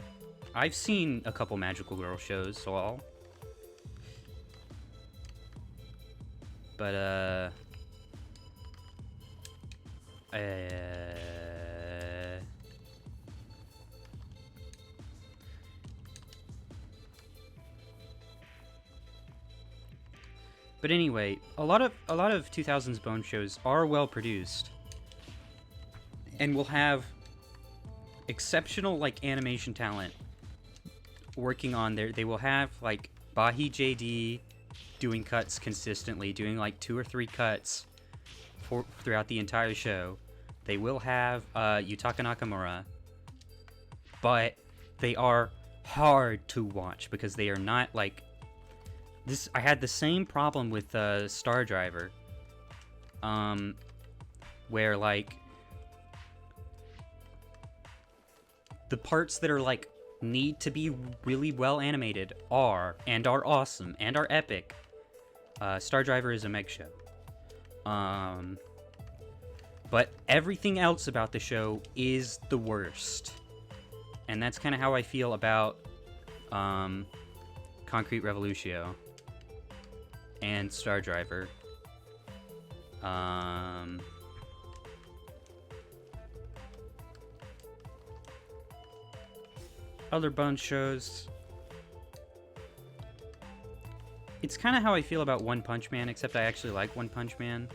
I've seen a couple magical girl shows, so I'll. But But anyway, a lot of 2000s Bone shows are well produced and will have exceptional like animation talent working on their. They will have like Bahi JD doing cuts consistently, doing like 2 or 3 cuts throughout the entire show. They will have Yutaka Nakamura, but they are hard to watch because they are not like this. I had the same problem with Star Driver, where like the parts that are like need to be really well animated are awesome and are epic. Star Driver is a Meg show. But everything else about the show is the worst. And that's kind of how I feel about Concrete Revolutio and Star Driver. Other Bone shows. It's kind of how I feel about One Punch Man, except I actually like One Punch Man.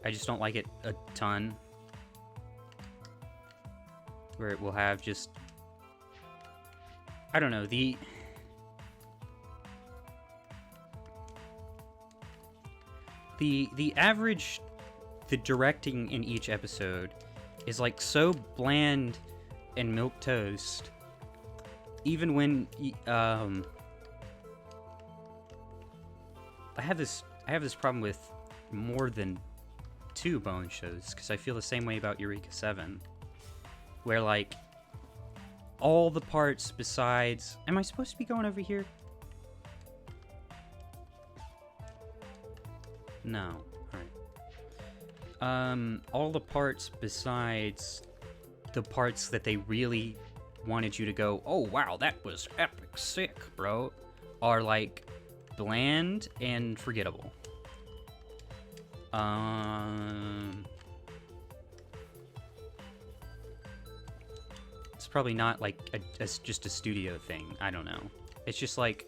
I just don't like it a ton. Where it will have just... I don't know, the average... The directing in each episode is like so bland and milquetoast. Even when... I have this problem with more than 2 Bone shows, because I feel the same way about Eureka 7, where like all the parts besides... Am I supposed to be going over here? No. Alright. All the parts besides the parts that they really wanted you to go, oh wow, that was epic sick, bro, are like bland and forgettable. It's probably not like just a studio thing. I don't know. It's just like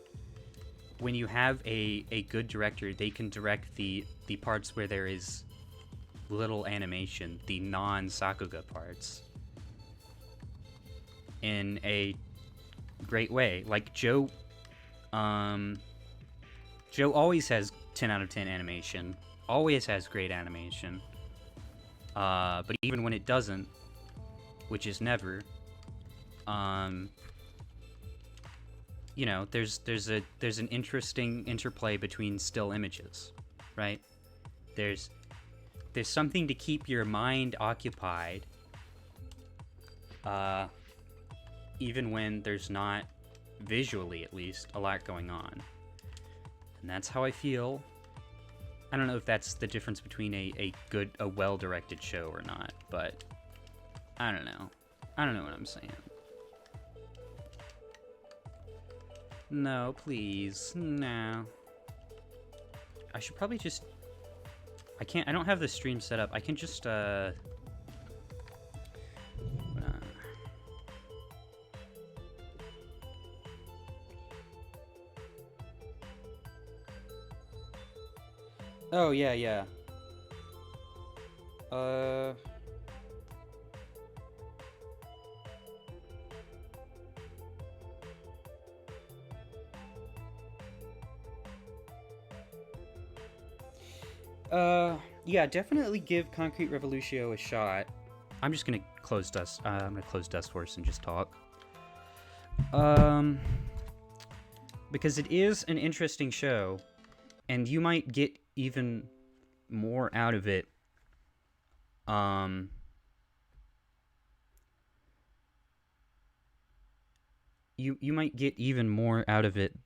when you have a good director, they can direct the parts where there is little animation, the non-Sakuga parts, in a great way. Like Joe always has 10 out of 10 animation. Always has great animation. But even when it doesn't, which is never, you know, there's an interesting interplay between still images, right? There's something to keep your mind occupied, even when there's not, visually at least, a lot going on. And that's how I feel. I don't know if that's the difference between a well-directed show or not, but I don't know. I don't know what I'm saying. No, please. No. I should probably just... I don't have the stream set up. I can just, Oh, yeah. Yeah, definitely give Concrete Revolutio a shot. I'm just gonna close I'm gonna close dustforce and just talk. Because it is an interesting show, and you might get even more out of it. You might get even more out of it